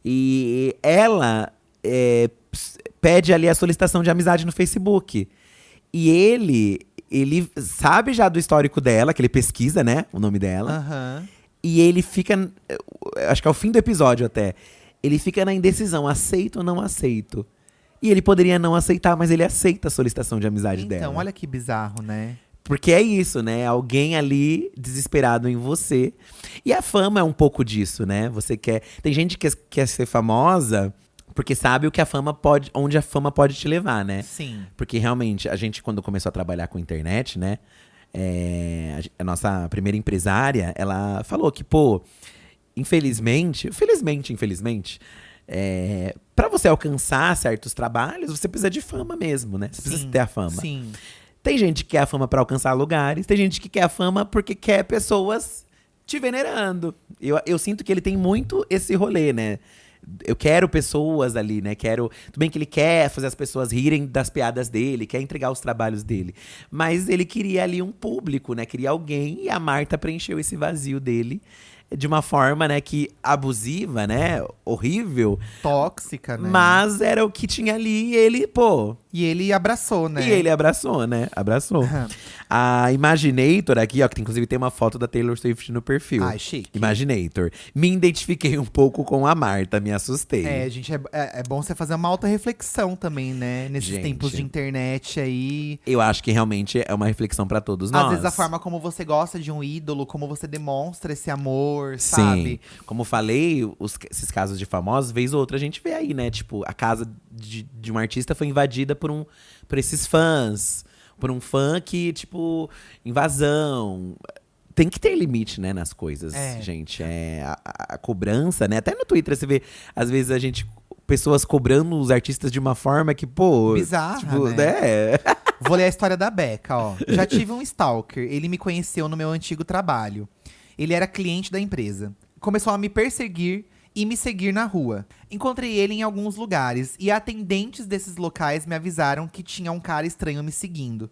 E ela pede ali a solicitação de amizade no Facebook. E ele sabe já do histórico dela, que ele pesquisa, né, o nome dela. Uhum. E ele fica, acho que é o fim do episódio até, ele fica na indecisão, aceito ou não aceito. E ele poderia não aceitar, mas ele aceita a solicitação de amizade dela. Então, olha que bizarro, né? Porque é isso, né? Alguém ali desesperado em você. E a fama é um pouco disso, né? Você quer. Tem gente que quer ser famosa porque sabe o que a fama pode, onde a fama pode te levar, né? Sim. Porque realmente, a gente, quando começou a trabalhar com internet, né? A nossa primeira empresária, ela falou que, pô, infelizmente, pra você alcançar certos trabalhos, você precisa de fama mesmo, né? Você precisa ter a fama. Sim. Tem gente que quer a fama pra alcançar lugares, tem gente que quer a fama porque quer pessoas te venerando. Eu sinto que ele tem muito esse rolê, né? Eu quero pessoas ali, né? Tudo bem que ele quer fazer as pessoas rirem das piadas dele, quer entregar os trabalhos dele. Mas ele queria ali um público, né? Queria alguém, e a Marta preencheu esse vazio dele de uma forma, né, que abusiva, né? Horrível. Tóxica, né? Mas era o que tinha ali e ele, pô. E ele abraçou, né? E ele abraçou, né? Abraçou. A Imaginator aqui, ó, que inclusive tem uma foto da Taylor Swift no perfil. Ai, chique. Imaginator. Me identifiquei um pouco com a Marta, me assustei. Gente, é bom você fazer uma autorreflexão também, né? Nesses Gente, tempos de internet aí. Eu acho que realmente é uma reflexão pra todos nós. Às vezes a forma como você gosta de um ídolo, como você demonstra esse amor, Sim. sabe? Como falei, esses casos de famosos, vez ou outra a gente vê aí, né? Tipo, a casa de um artista foi invadida por esses fãs. Por um fã que, tipo, invasão. Tem que ter limite, né, nas coisas, gente. A cobrança, né? Até no Twitter você vê, às vezes, pessoas cobrando os artistas de uma forma que, pô… Bizarra, tipo, né? Vou ler a história da Becca, ó. Já tive um stalker. Ele me conheceu no meu antigo trabalho. Ele era cliente da empresa. Começou a me perseguir e me seguir na rua. Encontrei ele em alguns lugares e atendentes desses locais me avisaram que tinha um cara estranho me seguindo.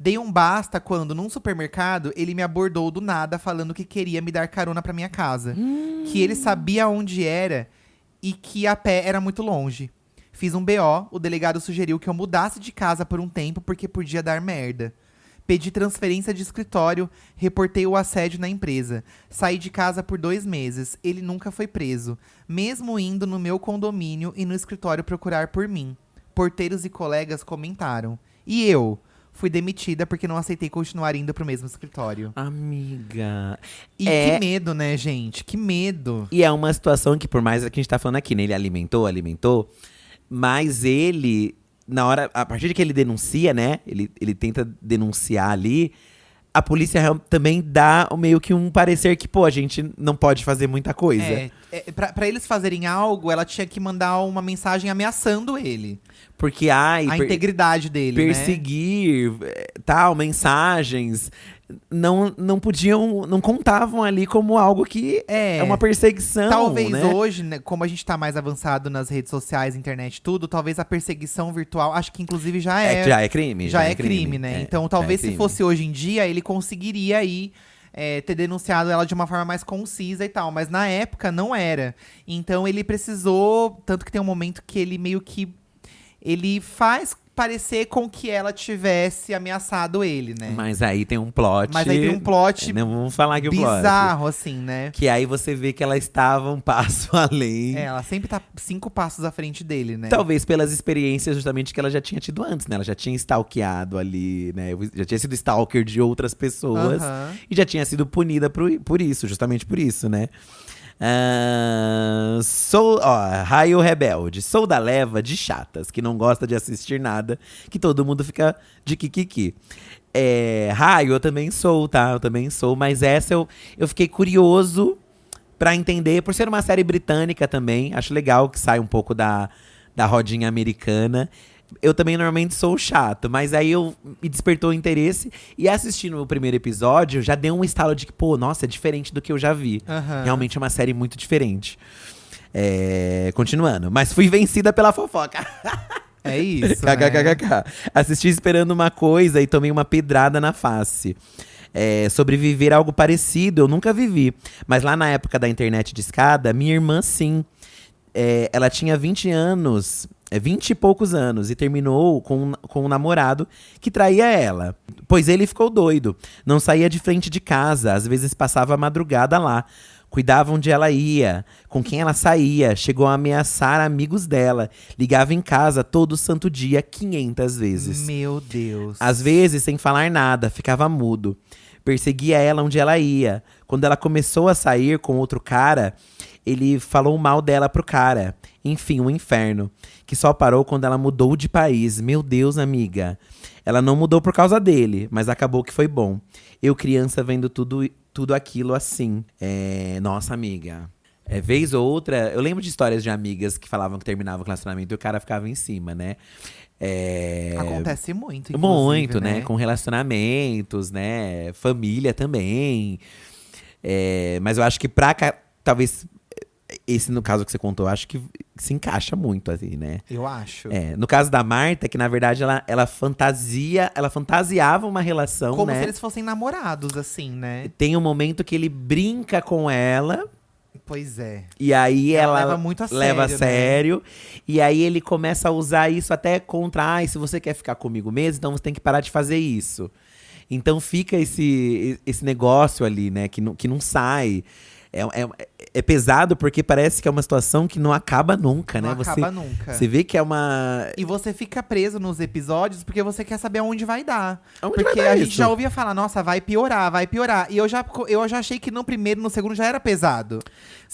Dei um basta quando, num supermercado, ele me abordou do nada falando que queria me dar carona pra minha casa. Que ele sabia onde era e que a pé era muito longe. Fiz um BO, o delegado sugeriu que eu mudasse de casa por um tempo porque podia dar merda. Pedi transferência de escritório, reportei o assédio na empresa. Saí de casa por 2 meses. Ele nunca foi preso, mesmo indo no meu condomínio e no escritório procurar por mim. Porteiros e colegas comentaram. E eu? Fui demitida porque não aceitei continuar indo pro mesmo escritório. Amiga. E que medo, né, gente? Que medo. E é uma situação que, por mais que a gente tá falando aqui, né? Ele alimentou, mas ele… Na hora, a partir de que ele denuncia, né? Ele tenta denunciar ali. A polícia também dá meio que um parecer que, pô, a gente não pode fazer muita coisa. Pra eles fazerem algo, ela tinha que mandar uma mensagem ameaçando ele. Porque, a integridade dele, perseguir, tal, mensagens… Não podiam, não contavam ali como algo que é uma perseguição. Talvez né? hoje, né, como a gente tá mais avançado nas redes sociais, internet, tudo, talvez a perseguição virtual, acho que inclusive já é. Já é crime. Já é crime, né? Então talvez se fosse hoje em dia, ele conseguiria aí ter denunciado ela de uma forma mais concisa e tal. Mas na época não era. Então ele precisou, tanto que tem um momento que ele meio que… Ele faz parecer com que ela tivesse ameaçado ele, né? Mas aí tem um plot… Não vamos falar que o plot… bizarro, assim, né? Que aí você vê que ela estava um passo além. Ela sempre tá 5 passos à frente dele, né? Talvez pelas experiências justamente que ela já tinha tido antes, né? Ela já tinha stalkeado ali, né? Já tinha sido stalker de outras pessoas. E já tinha sido punida por isso, justamente por isso, né? Raio Rebelde. Sou da leva de chatas, que não gosta de assistir nada, que todo mundo fica de kikiki. Raio, eu também sou, tá? Eu também sou, mas essa eu fiquei curioso pra entender, por ser uma série britânica também. Acho legal que sai um pouco da rodinha americana. Eu também normalmente sou chato, mas aí me despertou o interesse. E assistindo o primeiro episódio, já deu um estalo de que, pô, nossa, é diferente do que eu já vi. Realmente é uma série muito diferente. Continuando, mas fui vencida pela fofoca. É isso, Assisti esperando uma coisa e tomei uma pedrada na face. Sobreviver a algo parecido, eu nunca vivi. Mas lá na época da internet de escada, minha irmã sim. Ela tinha 20 anos… 20 e poucos anos, e terminou com um namorado que traía ela. Pois ele ficou doido. Não saía de frente de casa, às vezes passava a madrugada lá. Cuidava onde ela ia, com quem ela saía, chegou a ameaçar amigos dela. Ligava em casa todo santo dia, 500 vezes. Meu Deus. Às vezes, sem falar nada, ficava mudo. Perseguia ela onde ela ia. Quando ela começou a sair com outro cara, ele falou mal dela pro cara. Enfim, um inferno. Que só parou quando ela mudou de país. Meu Deus, amiga. Ela não mudou por causa dele, mas acabou que foi bom. Eu, criança, vendo tudo aquilo assim. Nossa, amiga. Vez ou outra, eu lembro de histórias de amigas que falavam que terminavam o relacionamento e o cara ficava em cima, né? Acontece muito, inclusive, muito, né? Com relacionamentos, né? Família também. Mas eu acho que talvez, esse no caso que você contou, eu acho que se encaixa muito assim, né? Eu acho. No caso da Marta, que na verdade ela fantasiava uma relação, Como né? se eles fossem namorados, assim, né? Tem um momento que ele brinca com ela. Pois é. E aí ela leva muito a leva a sério, né? sério. E aí ele começa a usar isso até contra… se você quer ficar comigo mesmo, então você tem que parar de fazer isso. Então fica esse negócio ali, né? Que não sai. É pesado porque parece que é uma situação que não acaba nunca, né? Não acaba nunca. Você vê que é uma… E você fica preso nos episódios porque você quer saber aonde vai dar. Aonde porque vai dar a gente isso? já ouvia falar, nossa, vai piorar, vai piorar. E eu já achei que no primeiro e no segundo já era pesado,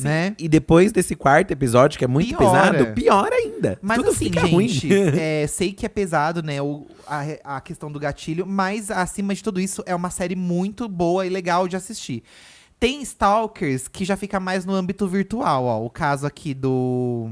né? E depois desse quarto episódio, que é muito Piora. pesado, pior ainda. Mas Tudo assim, fica gente, ruim. sei que é pesado, né, a questão do gatilho, mas acima de tudo isso, é uma série muito boa e legal de assistir. Tem stalkers que já fica mais no âmbito virtual, ó. O caso aqui do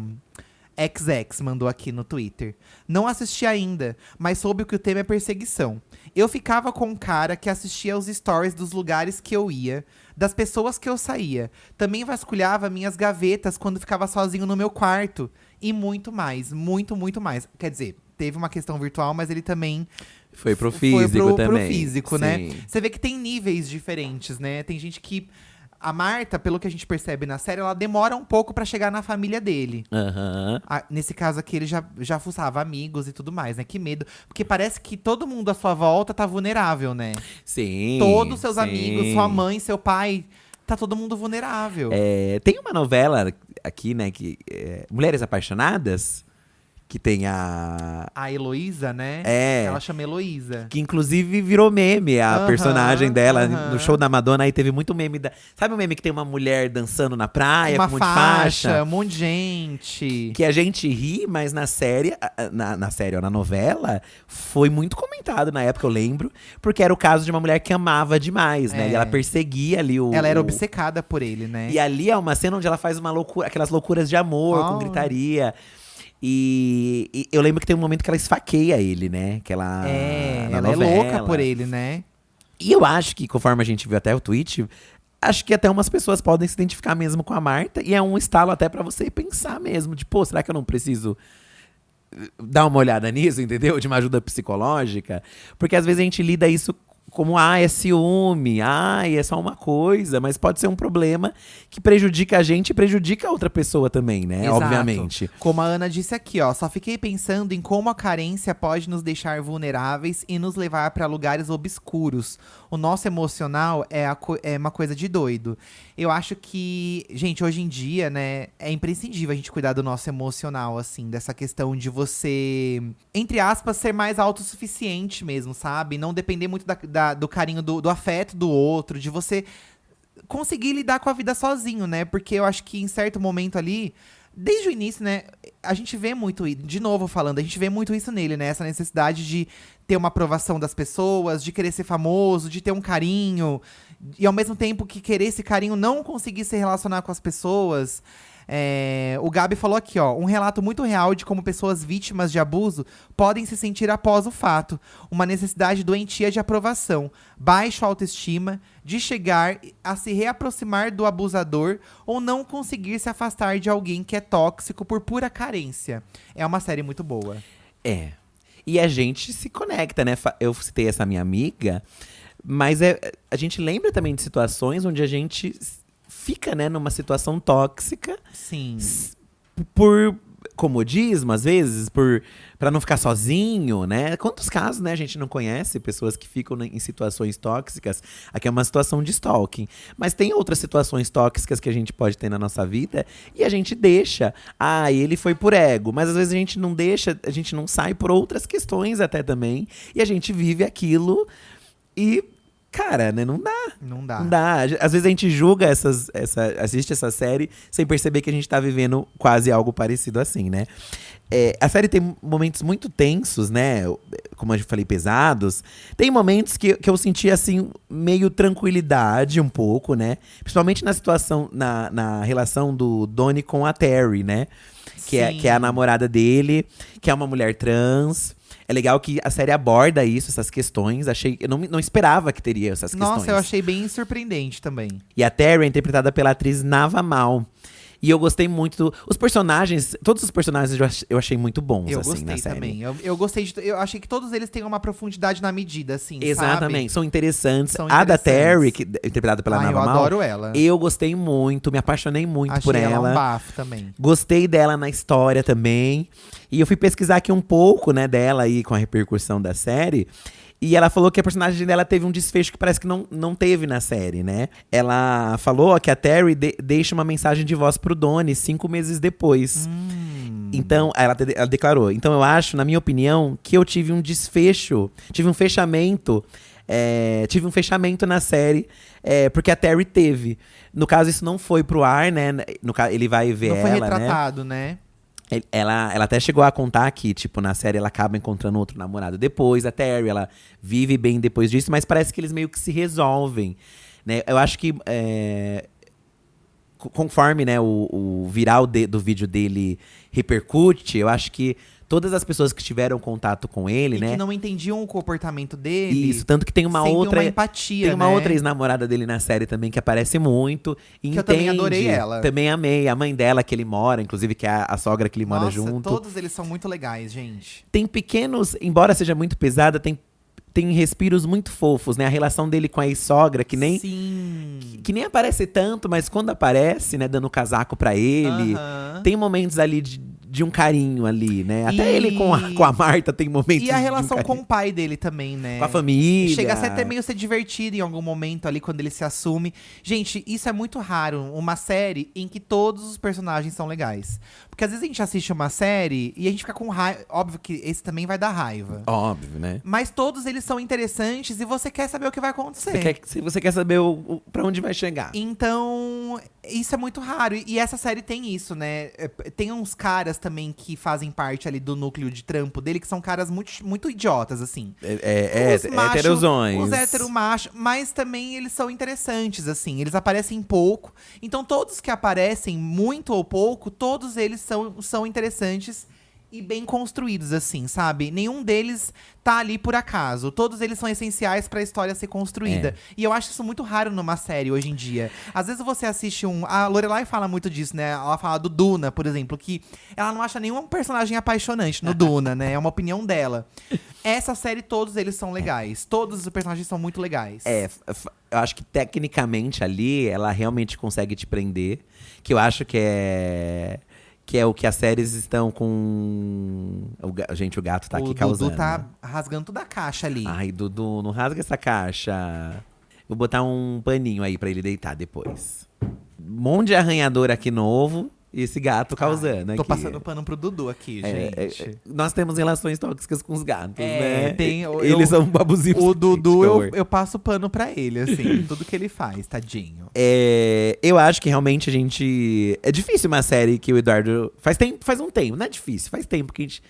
XX mandou aqui no Twitter. Não assisti ainda, mas soube que o tema é perseguição. Eu ficava com um cara que assistia os stories dos lugares que eu ia, das pessoas que eu saía. Também vasculhava minhas gavetas quando ficava sozinho no meu quarto. E muito mais, muito, muito mais. Quer dizer, teve uma questão virtual, mas ele também… Foi pro físico também. Pro físico, né? Sim. Você vê que tem níveis diferentes, né? Tem gente que… A Marta, pelo que a gente percebe na série, ela demora um pouco pra chegar na família dele. Aham. Nesse caso aqui, ele já fuçava amigos e tudo mais, né? Que medo. Porque parece que todo mundo à sua volta tá vulnerável, né? Sim. Todos os seus sim. amigos, sua mãe, seu pai… Tá todo mundo vulnerável. Tem uma novela aqui, né, que Mulheres Apaixonadas, que tem A Heloísa, né? É. Ela chama Heloísa. que inclusive virou meme, a Aham, personagem dela. aham. No show da Madonna, aí teve muito meme Sabe o meme que tem uma mulher dançando na praia, Uma com um monte de faixa, faixa? um monte de gente. Que a gente ri, mas na série, na série, ó, na novela, foi muito comentado na época, eu lembro. Porque era o caso de uma mulher que amava demais, né? É. E ela perseguia ali Ela era obcecada por ele, né? E ali é uma cena onde ela faz uma loucura, aquelas loucuras de amor, com Oh. gritaria. E eu lembro que tem um momento que ela esfaqueia ele, né? Que ela, na ela novela. é louca por ele, né? E eu acho que, conforme a gente viu até o tweet, acho que até umas pessoas podem se identificar mesmo com a Marta. E é um estalo até pra você pensar mesmo. De, pô, será que eu não preciso dar uma olhada nisso, entendeu? De uma ajuda psicológica. Porque às vezes a gente lida isso como, é ciúme, é só uma coisa. Mas pode ser um problema que prejudica a gente e prejudica a outra pessoa também, né? Exato. Obviamente. Como a Ana disse aqui, ó. Só fiquei pensando em como a carência pode nos deixar vulneráveis e nos levar pra lugares obscuros. O nosso emocional é uma coisa de doido. Eu acho que, gente, hoje em dia, né, é imprescindível a gente cuidar do nosso emocional, assim, dessa questão de você, entre aspas, ser mais autossuficiente mesmo, sabe? Não depender muito do carinho, do afeto do outro, de você conseguir lidar com a vida sozinho, né? Porque eu acho que em certo momento ali, desde o início, né, a gente vê muito, de novo falando, a gente vê muito isso nele, né? Essa necessidade de ter uma aprovação das pessoas, de querer ser famoso, de ter um carinho. E ao mesmo tempo que querer esse carinho, não conseguir se relacionar com as pessoas. O Gabi falou aqui, ó, um relato muito real de como pessoas vítimas de abuso podem se sentir após o fato. Uma necessidade doentia de aprovação, baixa autoestima, de chegar a se reaproximar do abusador ou não conseguir se afastar de alguém que é tóxico por pura carência. É uma série muito boa. E a gente se conecta, né? Eu citei essa minha amiga, mas a gente lembra também de situações onde a gente fica, né, numa situação tóxica Sim. por comodismo, às vezes, pra não ficar sozinho, né? Quantos casos, né, a gente não conhece pessoas que ficam em situações tóxicas? Aqui é uma situação de stalking. Mas tem outras situações tóxicas que a gente pode ter na nossa vida e a gente deixa. Ele foi por ego. Mas às vezes a gente não deixa, a gente não sai por outras questões até também. E a gente vive aquilo e… Cara, né? Não dá. Não dá. Não dá. Às vezes a gente julga assiste essa série sem perceber que a gente tá vivendo quase algo parecido assim, né? A série tem momentos muito tensos, né? Como eu falei, pesados. Tem momentos que eu senti, assim, meio tranquilidade um pouco, né? Principalmente na situação, na relação do Donnie com a Terry, né? Que é a namorada dele, que é uma mulher trans. É legal que a série aborda isso, essas questões. Eu não esperava que teria essas questões. Nossa, eu achei bem surpreendente também. E a Terry é interpretada pela atriz Nava Mal. E eu gostei muito. Os personagens, todos os personagens eu achei muito bons, eu assim, na série. Também. Eu gostei eu achei que todos eles têm uma profundidade na medida, assim, Exatamente, sabe? são interessantes. São A da interessantes. Terry, que é interpretada pela Nava Eu Mal. adoro ela. Eu gostei muito, me apaixonei muito Achei por ela ela. um bafo também. Gostei dela na história também. E eu fui pesquisar aqui um pouco, né, dela aí com a repercussão da série. E ela falou que a personagem dela teve um desfecho que parece que não teve na série, né? Ela falou que a Terry deixa uma mensagem de voz pro Donnie 5 meses depois. Então, ela declarou. Então, eu acho, na minha opinião, que eu tive um desfecho, tive um fechamento. Tive um fechamento na série, porque a Terry teve. No caso, isso não foi pro ar, né? No caso, ele vai ver ela, Não foi retratado, né? Ela até chegou a contar que, tipo, na série ela acaba encontrando outro namorado depois. A Terry, ela vive bem depois disso, mas parece que eles meio que se resolvem, né? Eu acho que, conforme, né, o viral do vídeo dele repercute, eu acho que todas as pessoas que tiveram contato com ele, né? Que não entendiam o comportamento dele. Isso, tanto que tem uma outra… uma empatia, tem uma né? outra ex-namorada dele na série também, que aparece muito. Que eu também adorei ela. Também amei. A mãe dela, que ele mora, inclusive, que é a sogra que ele mora junto. Todos eles são muito legais, gente. Tem pequenos… Embora seja muito pesada, tem respiros muito fofos, né? A relação dele com a ex-sogra, que nem… Sim. Que nem aparece tanto, mas quando aparece, né? Dando casaco pra ele. Tem momentos ali de um carinho ali, né? Até ele com a Marta tem momentos. E a relação com o pai dele também, né? Com a família. Chega a ser até meio ser divertido em algum momento ali, quando ele se assume. Gente, isso é muito raro. Uma série em que todos os personagens são legais. Porque às vezes a gente assiste uma série e a gente fica com raiva. Óbvio que esse também vai dar raiva. Óbvio, né? Mas todos eles são interessantes e você quer saber o que vai acontecer. Você quer saber pra onde vai chegar. Então, isso é muito raro. E essa série tem isso, né? Tem uns caras também que fazem parte ali do núcleo de trampo dele, que são caras muito, muito idiotas, assim. Heterosões. Os hétero macho, mas também eles são interessantes, assim. Eles aparecem pouco. Então, todos que aparecem, muito ou pouco, todos eles são interessantes e bem construídos, assim, sabe? Nenhum deles tá ali por acaso. Todos eles são essenciais pra história ser construída. E eu acho isso muito raro numa série hoje em dia. Às vezes você assiste a Lorelai fala muito disso, né? Ela fala do Duna, por exemplo, que ela não acha nenhum personagem apaixonante no Duna, né? É uma opinião dela. Essa série, todos eles são legais. Todos os personagens são muito legais. Eu acho que tecnicamente ali, ela realmente consegue te prender. Que eu acho que é o que as séries estão com… Gente, o gato tá aqui causando. O Dudu tá rasgando toda a caixa ali. Ai, Dudu, não rasga essa caixa. Vou botar um paninho aí pra ele deitar depois. Um monte de arranhador aqui novo. E esse gato causando aqui. Tô passando pano pro Dudu aqui, gente. Nós temos relações tóxicas com os gatos, né? Eles são abusivos. O Dudu, eu passo pano pra ele, assim. Tudo que ele faz, tadinho. Eu acho que realmente a gente… É difícil uma série que o Eduardo… Faz um tempo, não é difícil. Faz tempo que a gente…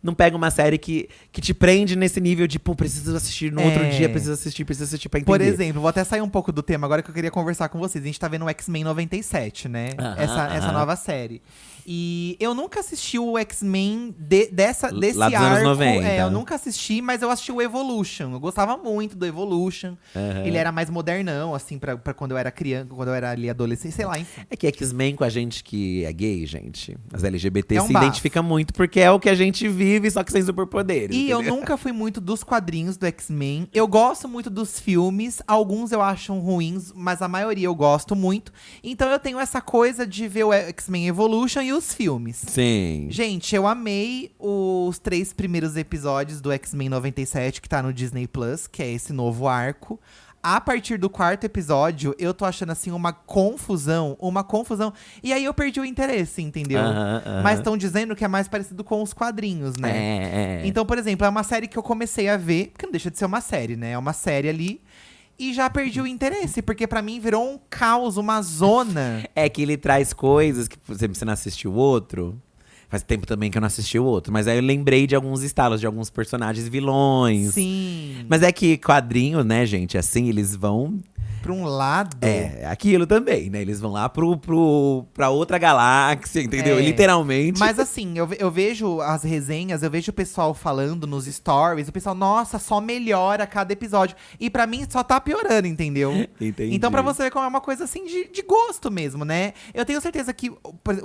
Não pega uma série que te prende nesse nível de, pô, preciso assistir no outro dia, preciso assistir pra entender. Por exemplo, vou até sair um pouco do tema agora que eu queria conversar com vocês. A gente tá vendo o X-Men 97, né? Essa nova série. E eu nunca assisti o X-Men desse lá dos arco. Anos 90. Eu nunca assisti, mas eu assisti o Evolution. Eu gostava muito do Evolution. Ele era mais modernão, assim, pra quando eu era criança, quando eu era ali adolescente, sei lá, enfim. É que X-Men com a gente que é gay, gente, as LGBT É um se bafo. identifica muito, porque é o que a gente vive detetive, só que sem superpoderes. E eu entendeu? nunca fui muito dos quadrinhos do X-Men. Eu gosto muito dos filmes. Alguns eu acho ruins, mas a maioria eu gosto muito. Então eu tenho essa coisa de ver o X-Men Evolution e os filmes. Sim. Gente, eu amei os 3 primeiros episódios do X-Men 97, que tá no Disney Plus, que é esse novo arco. A partir do 4º episódio, eu tô achando, assim, uma confusão. E aí eu perdi o interesse, entendeu? Mas estão dizendo que é mais parecido com os quadrinhos, né? Então, por exemplo, é uma série que eu comecei a ver, porque não deixa de ser uma série, né? É uma série ali. E já perdi o interesse, porque pra mim virou um caos, uma zona. É que ele traz coisas que, por exemplo, você não assistiu o outro. Faz tempo também que eu não assisti o outro. Mas aí eu lembrei de alguns estalos, de alguns personagens vilões. Sim. Mas é que quadrinho, né, gente, assim, eles vão… Pra um lado. É, aquilo também, né? Eles vão lá pra outra galáxia, entendeu? É. Literalmente. Mas assim, eu vejo as resenhas, eu vejo o pessoal falando nos stories, o pessoal, nossa, só melhora a cada episódio. E pra mim só tá piorando, entendeu? Entendi. Então pra você ver como é uma coisa assim de gosto mesmo, né? Eu tenho certeza que,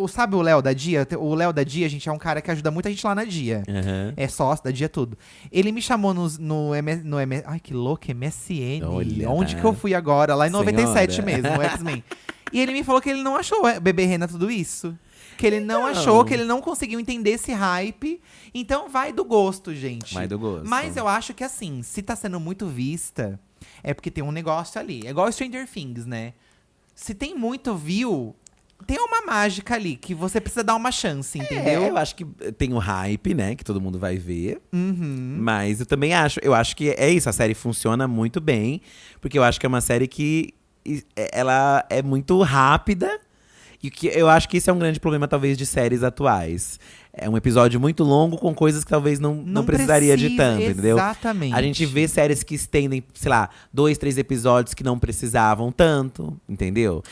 sabe o Léo da Dia? O Léo da Dia, gente, é um cara que ajuda muita gente lá na Dia. Aham. É sócio da Dia tudo. Ele me chamou no MS. Ai, que louco, MSN. Olha, Onde tá. que eu fui agora? Lá em 97 Senhora. mesmo, o X-Men. E ele me falou que ele não achou Bebê Rena tudo isso. Que ele não achou, que ele não conseguiu entender esse hype. Então vai do gosto, gente. Vai do gosto. Mas eu acho que assim, se tá sendo muito vista, é porque tem um negócio ali. É igual Stranger Things, né? Se tem muito view, tem uma mágica ali, que você precisa dar uma chance, entendeu? Eu acho que tem o hype, né? Que todo mundo vai ver. Uhum. Mas eu acho que é isso. A série funciona muito bem. Porque eu acho que é uma série que ela é muito rápida. E que eu acho que isso é um grande problema, talvez, de séries atuais. É um episódio muito longo com coisas que talvez não precisaria de tanto, entendeu? Exatamente. A gente vê séries que estendem, sei lá, 2, 3 episódios que não precisavam tanto, entendeu?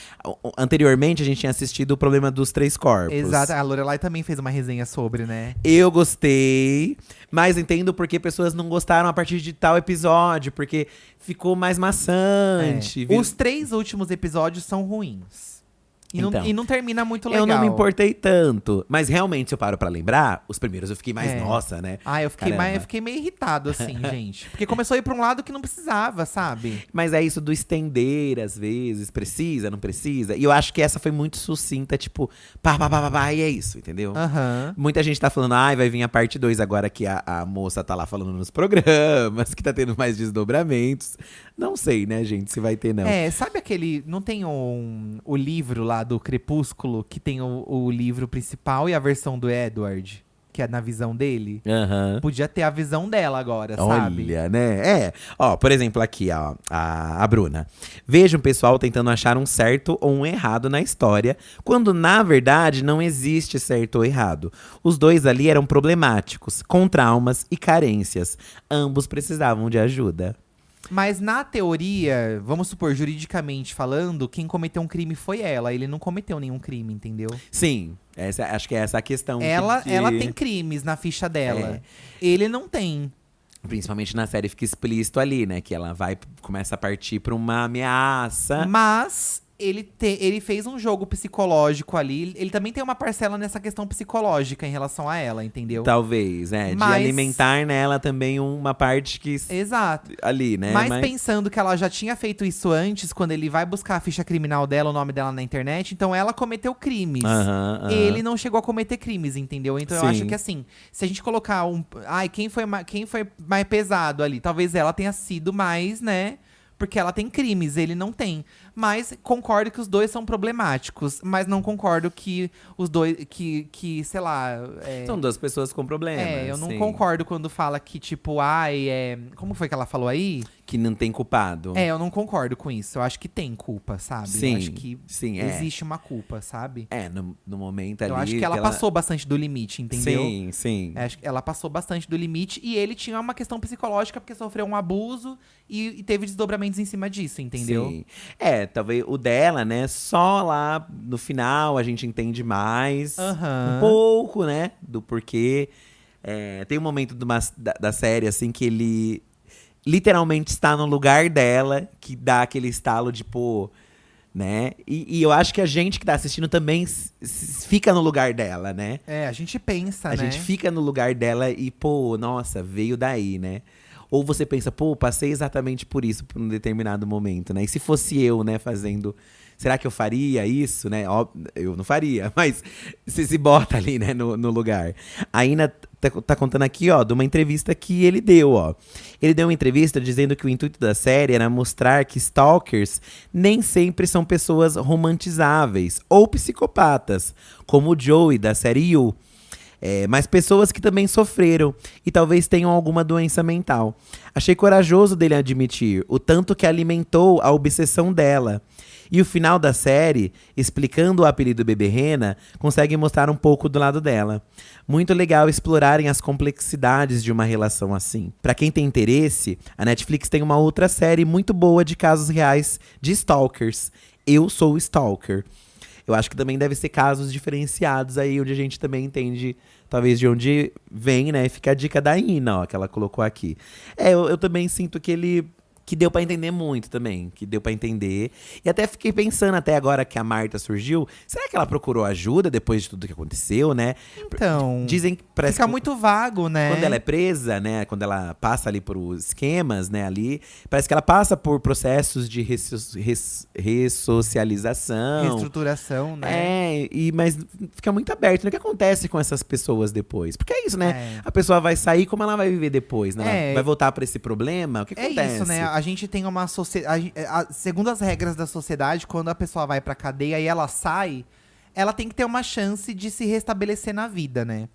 Anteriormente, a gente tinha assistido o Problema dos Três Corpos. Exato. A Lorelai também fez uma resenha sobre, né? Eu gostei, mas entendo porque pessoas não gostaram a partir de tal episódio, porque ficou mais maçante. Os 3 últimos episódios são ruins. Então, E não termina muito legal. eu não me importei tanto. Mas realmente, se eu paro pra lembrar, os primeiros eu fiquei mais, É. nossa, né? Ah, eu fiquei, Caramba. eu fiquei meio irritado, assim, gente. Porque começou a ir pra um lado que não precisava, sabe? Mas é isso do estender, às vezes. Precisa, não precisa. E eu acho que essa foi muito sucinta, tipo… Pá, e é isso, entendeu? Aham. Muita gente tá falando, vai vir a parte 2 agora que a moça tá lá falando nos programas, que tá tendo mais desdobramentos. Não sei, né, gente, se vai ter, não. É, sabe aquele… Não tem o livro lá do Crepúsculo, que tem o livro principal e a versão do Edward, que é na visão dele? Aham. Podia ter a visão dela agora, sabe? Olha, né? Ó, por exemplo, aqui, ó, a Bruna. Veja um pessoal tentando achar um certo ou um errado na história, quando na verdade não existe certo ou errado. Os dois ali eram problemáticos, com traumas e carências. Ambos precisavam de ajuda. Mas na teoria, vamos supor, juridicamente falando, quem cometeu um crime foi ela. Ele não cometeu nenhum crime, entendeu? Sim, acho que é essa a questão. Ela que- tem crimes na ficha dela. Ele não tem. Principalmente na série fica explícito ali, né? Que ela começa a partir pra uma ameaça. Mas ele fez um jogo psicológico ali. Ele também tem uma parcela nessa questão psicológica em relação a ela, entendeu? Talvez, de Mas- alimentar nela também uma parte que… Exato. ali, né? Mas pensando que ela já tinha feito isso antes, quando ele vai buscar a ficha criminal dela, o nome dela na internet, então ela cometeu crimes. Aham. Ele não chegou a cometer crimes, entendeu? Então eu Sim. acho que assim, se a gente colocar quem foi mais pesado ali? Talvez ela tenha sido mais, né? Porque ela tem crimes, ele não tem. Mas concordo que os dois são problemáticos. Mas não concordo que os dois. Sei lá. São duas pessoas com problemas. Eu não sim. concordo quando fala que, tipo, como foi que ela falou aí? Que não tem culpado. Eu não concordo com isso. Eu acho que tem culpa, sabe? Sim, Eu acho que sim, existe uma culpa, sabe? No momento ali. Eu acho que ela passou bastante do limite, entendeu? Sim, sim. Acho que ela passou bastante do limite e ele tinha uma questão psicológica porque sofreu um abuso e teve desdobramentos em cima disso, entendeu? Sim. Talvez o dela, né? Só lá no final a gente entende mais. Aham. Um pouco, né? Do porquê. Tem um momento da série, assim, que ele literalmente está no lugar dela, que dá aquele estalo de, pô… né? E eu acho que a gente que tá assistindo também fica no lugar dela, né? A gente pensa, A né? gente fica no lugar dela e, pô, nossa, veio daí, né? Ou você pensa, pô, passei exatamente por isso por um determinado momento, né? E se fosse eu, né, fazendo… Será que eu faria isso, né? Eu não faria, mas você se bota ali, né, no lugar. A Ina tá contando aqui, ó, de uma entrevista que ele deu, ó. Ele deu uma entrevista dizendo que o intuito da série era mostrar que stalkers nem sempre são pessoas romantizáveis ou psicopatas, como o Joey da série You. Mas pessoas que também sofreram e talvez tenham alguma doença mental. Achei corajoso dele admitir o tanto que alimentou a obsessão dela. E o final da série, explicando o apelido Bebê Rena, consegue mostrar um pouco do lado dela. Muito legal explorarem as complexidades de uma relação assim. Pra quem tem interesse, a Netflix tem uma outra série muito boa de casos reais de stalkers. Eu Sou Stalker. Eu acho que também deve ser casos diferenciados aí, onde a gente também entende, talvez, de onde vem, né? Fica a dica da Ina, ó, que ela colocou aqui. Eu também sinto que deu pra entender muito também, que deu pra entender. E até fiquei pensando, até agora que a Marta surgiu, será que ela procurou ajuda depois de tudo que aconteceu, né? Então, dizem que parece fica que muito vago, né? quando ela é presa, né, quando ela passa ali por esquemas, né, ali, parece que ela passa por processos de ressocialização. Reestruturação, né? Mas fica muito aberto, né? O que acontece com essas pessoas depois? Porque é isso, né? A pessoa vai sair, como ela vai viver depois, né? Ela vai voltar pra esse problema? O que acontece? É isso, né? A gente tem uma sociedade… Segundo as regras da sociedade, quando a pessoa vai pra cadeia e ela sai, ela tem que ter uma chance de se restabelecer na vida, né?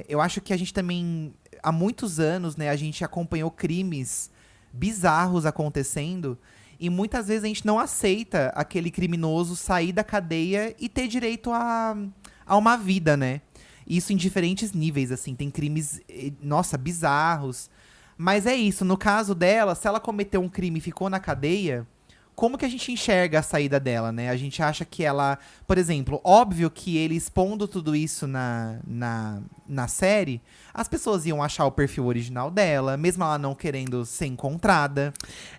Eu acho que a gente também… Há muitos anos, né? A gente acompanhou crimes bizarros acontecendo… E muitas vezes a gente não aceita aquele criminoso sair da cadeia e ter direito a uma vida, né? Isso em diferentes níveis, assim. Tem crimes, nossa, bizarros. Mas é isso, no caso dela, se ela cometeu um crime e ficou na cadeia, como que a gente enxerga a saída dela, né? A gente acha que ela… Por exemplo, óbvio que ele expondo tudo isso na série, as pessoas iam achar o perfil original dela, mesmo ela não querendo ser encontrada,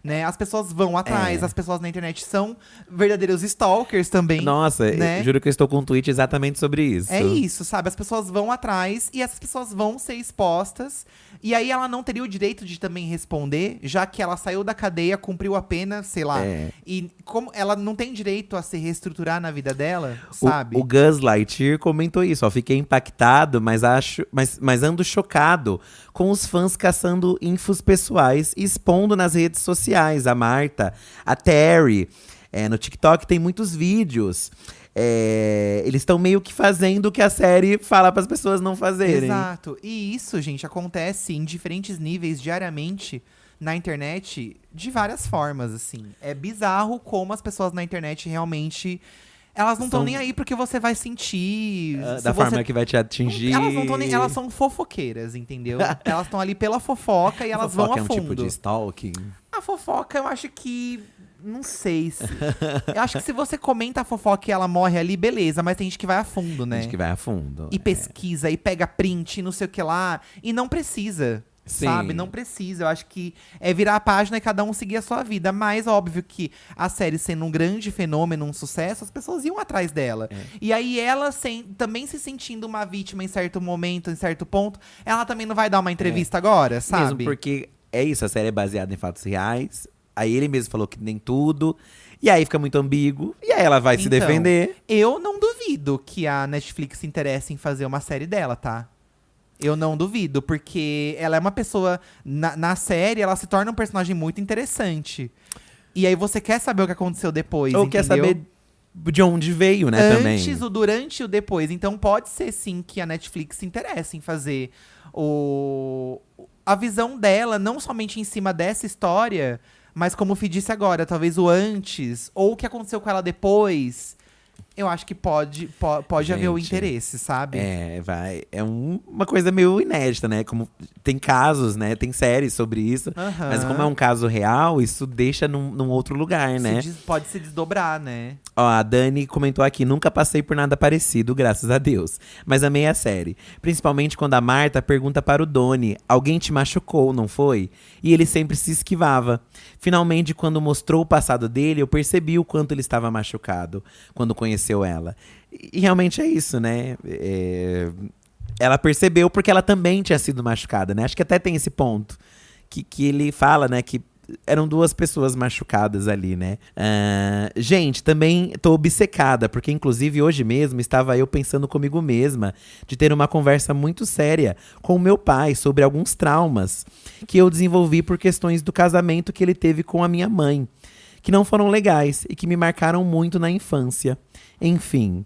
né? As pessoas vão atrás, as pessoas na internet são verdadeiros stalkers também. Nossa, né? eu juro que eu estou com um tweet exatamente sobre isso. É isso, sabe? As pessoas vão atrás e essas pessoas vão ser expostas. E aí ela não teria o direito de também responder, já que ela saiu da cadeia, cumpriu a pena, sei lá. E como ela não tem direito a se reestruturar na vida dela, sabe? O Gus Lightyear comentou isso, ó. Fiquei impactado, mas ando chocado com os fãs caçando infos pessoais e expondo nas redes sociais. A Marta, a Terry. No TikTok tem muitos vídeos. Eles estão meio que fazendo o que a série fala para as pessoas não fazerem. Exato. E isso, gente, acontece em diferentes níveis diariamente na internet de várias formas, assim. É bizarro como as pessoas na internet realmente… Elas não estão nem aí porque você vai sentir… Da forma que vai te atingir. Elas não estão nem… Elas são fofoqueiras, entendeu? Elas estão ali pela fofoca e elas vão a fundo. É um tipo de stalking? A fofoca, eu acho que… Não sei se… Eu acho que se você comenta a fofoca e ela morre ali, beleza. Mas tem gente que vai a fundo, né? Tem gente que vai a fundo. E pesquisa, e pega print, não sei o que lá. E não precisa, sabe? Não precisa. Eu acho que é virar a página e cada um seguir a sua vida. Mas óbvio que a série sendo um grande fenômeno, um sucesso, as pessoas iam atrás dela. E aí ela também se sentindo uma vítima em certo momento, em certo ponto, ela também não vai dar uma entrevista agora, sabe? Mesmo porque é isso, a série é baseada em fatos reais. Aí ele mesmo falou que nem tudo. E aí fica muito ambíguo. E aí ela vai se defender. Eu não duvido que a Netflix se interesse em fazer uma série dela, tá? Eu não duvido, porque ela é uma pessoa… Na série, ela se torna um personagem muito interessante. E aí você quer saber o que aconteceu depois, Ou entendeu? quer saber de onde veio, né, também. Antes, o durante e o depois. Então pode ser, sim, que a Netflix se interesse em fazer a visão dela, não somente em cima dessa história… Mas como o Fih disse agora, talvez o antes, ou o que aconteceu com ela depois. eu acho que pode haver o Gente, interesse, sabe? vai. É uma coisa meio inédita, né? Como tem casos, né? Tem séries sobre isso. Mas como é um caso real, isso deixa num outro lugar, né? Pode se desdobrar, né? Ó, a Dani comentou aqui: nunca passei por nada parecido, graças a Deus. Mas amei a série. Principalmente quando a Marta pergunta para o Doni: alguém te machucou, não foi? E ele sempre se esquivava. Finalmente, quando mostrou o passado dele, eu percebi o quanto ele estava machucado quando conheceu ela. E realmente é isso, né? Ela percebeu porque ela também tinha sido machucada, né? Acho que até tem esse ponto. Que ele fala, né? Que eram duas pessoas machucadas ali, né? Gente, também tô obcecada, porque inclusive hoje mesmo estava eu pensando comigo mesma de ter uma conversa muito séria com o meu pai sobre alguns traumas que eu desenvolvi por questões do casamento que ele teve com a minha mãe, que não foram legais e que me marcaram muito na infância. Enfim.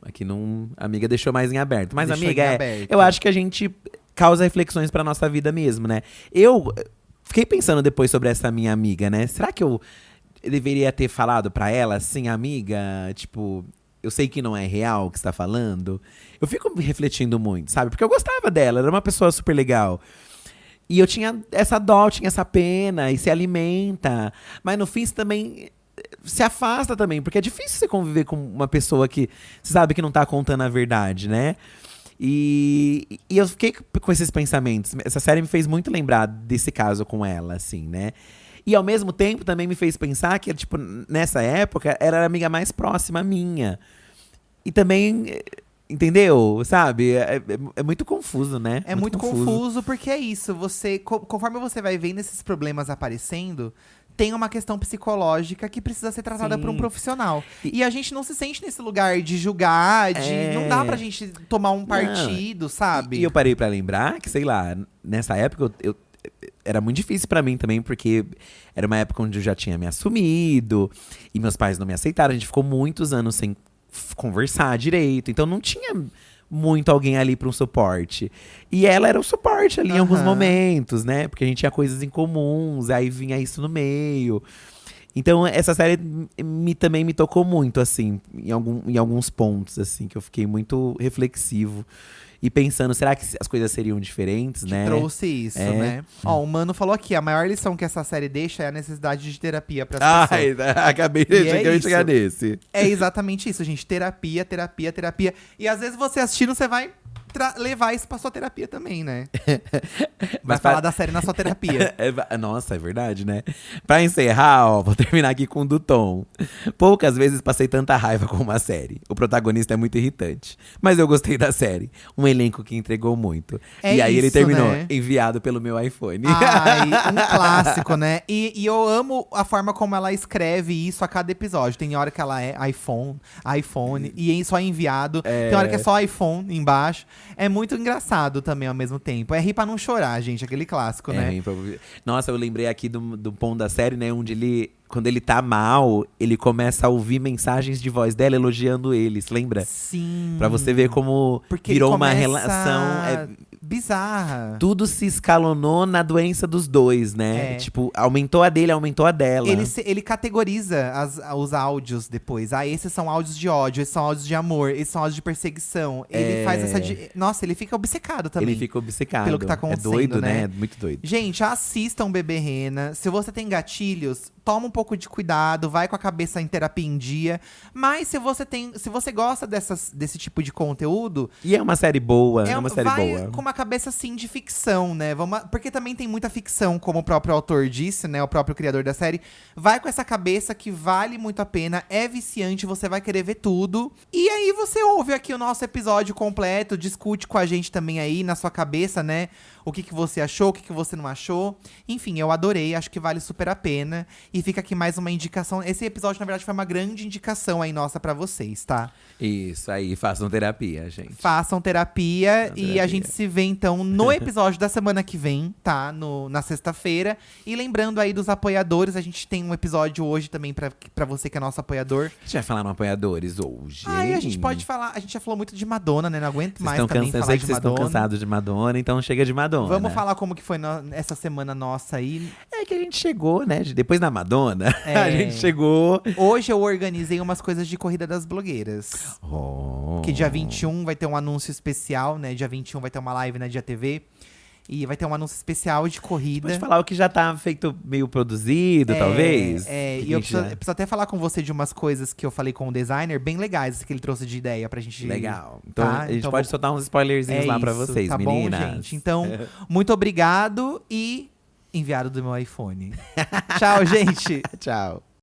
Aqui não. A amiga deixou mais em aberto. Mas, Deixou amiga, em aberto. eu acho que a gente causa reflexões pra nossa vida mesmo, né? Eu fiquei pensando depois sobre essa minha amiga, né? Será que eu deveria ter falado pra ela assim, amiga? Tipo, eu sei que não é real o que você tá falando. Eu fico refletindo muito, sabe? Porque eu gostava dela, era uma pessoa super legal. E eu tinha essa dó, tinha essa pena, e se alimenta. Mas no fim, você também se afasta também, porque é difícil você conviver com uma pessoa que você sabe que não tá contando a verdade, né? E eu fiquei com esses pensamentos. Essa série me fez muito lembrar desse caso com ela, assim, né? E ao mesmo tempo também me fez pensar que, tipo, nessa época, era a amiga mais próxima minha. E também, entendeu? Sabe? É muito confuso, né? É muito confuso porque é isso. Conforme você vai vendo esses problemas aparecendo, tem uma questão psicológica que precisa ser tratada por um profissional. E a gente não se sente nesse lugar de julgar, não dá pra gente tomar um partido, sabe? E eu parei pra lembrar que, sei lá, nessa época era muito difícil pra mim também, porque era uma época onde eu já tinha me assumido e meus pais não me aceitaram. A gente ficou muitos anos sem conversar direito, então não tinha muito alguém ali para um suporte. E ela era o suporte ali em alguns momentos, né? Porque a gente tinha coisas em comuns, aí vinha isso no meio. Então, essa série também me tocou muito, assim, em alguns pontos, assim, que eu fiquei muito reflexivo. E pensando, será que as coisas seriam diferentes, né? Trouxe isso, né? Ó, o Mano falou aqui, a maior lição que essa série deixa é a necessidade de terapia para as pessoas. Acabei de chegar nesse. É exatamente isso, gente. Terapia, terapia, terapia. E às vezes você assistindo, você vai levar isso pra sua terapia também, né? Vai falar da série na sua terapia. Nossa, é verdade, né? Pra encerrar, ó, vou terminar aqui com o do Tom. Poucas vezes passei tanta raiva com uma série. O protagonista é muito irritante. Mas eu gostei da série. Um elenco que entregou muito. E aí ele terminou, né? Enviado pelo meu iPhone. Ai, um clássico, né? E eu amo a forma como ela escreve isso a cada episódio. Tem hora que ela é iPhone, e só enviado. Tem hora que é só iPhone embaixo. É muito engraçado também ao mesmo tempo. É rir pra não chorar, gente. Aquele clássico, né? Nossa, eu lembrei aqui do ponto da série, né? Onde quando ele tá mal, ele começa a ouvir mensagens de voz dela elogiando ele, você lembra? Sim. Pra você ver como virou uma relação bizarra. Tudo se escalonou na doença dos dois, né? Tipo, aumentou a dele, aumentou a dela. Ele categoriza os áudios depois. Esses são áudios de ódio, esses são áudios de amor, esses são áudios de perseguição. Ele faz essa… Nossa, ele fica obcecado também. Ele fica obcecado. Pelo que tá acontecendo, é doido, né? É muito doido. Gente, assistam Bebê Rena. Se você tem gatilhos, toma um pouco de cuidado, vai com a cabeça em terapia em dia. Mas se você gosta desse tipo de conteúdo… E é uma série boa, é uma série boa. Vai com uma cabeça, assim, de ficção, né? Porque também tem muita ficção, como o próprio autor disse, né? O próprio criador da série. Vai com essa cabeça que vale muito a pena, é viciante, você vai querer ver tudo. E aí você ouve aqui o nosso episódio completo, discute com a gente também aí, na sua cabeça, né? O que você achou, o que você não achou. Enfim, eu adorei, acho que vale super a pena. E fica aqui mais uma indicação. Esse episódio, na verdade, foi uma grande indicação aí nossa pra vocês, tá? Isso aí, façam terapia, gente. Façam terapia e a gente se vê, então, no episódio da semana que vem, tá? Na sexta-feira. E lembrando aí dos apoiadores, a gente tem um episódio hoje também pra você que é nosso apoiador. A gente vai falar no apoiadores hoje. A gente pode falar, a gente já falou muito de Madonna, né? Não aguento mais também falar de Madonna. Eu sei que vocês estão cansados de Madonna, então chega de Madonna. Vamos falar como que foi essa semana nossa aí. É que a gente chegou, né? Depois da Madonna, É. a gente chegou. Hoje eu organizei umas coisas de corrida das blogueiras. Oh. Que dia 21 vai ter um anúncio especial, né? Dia 21 vai ter uma live na Dia TV. E vai ter um anúncio especial de corrida. Pode falar o que já tá feito meio produzido, talvez? E eu preciso até falar com você de umas coisas que eu falei com o designer, bem legais, que ele trouxe de ideia pra gente. Legal. Então Tá? a gente Então pode soltar uns spoilerzinhos lá pra vocês, tá meninas. bom, gente? Então, muito obrigado e enviado do meu iPhone. Tchau, gente! Tchau.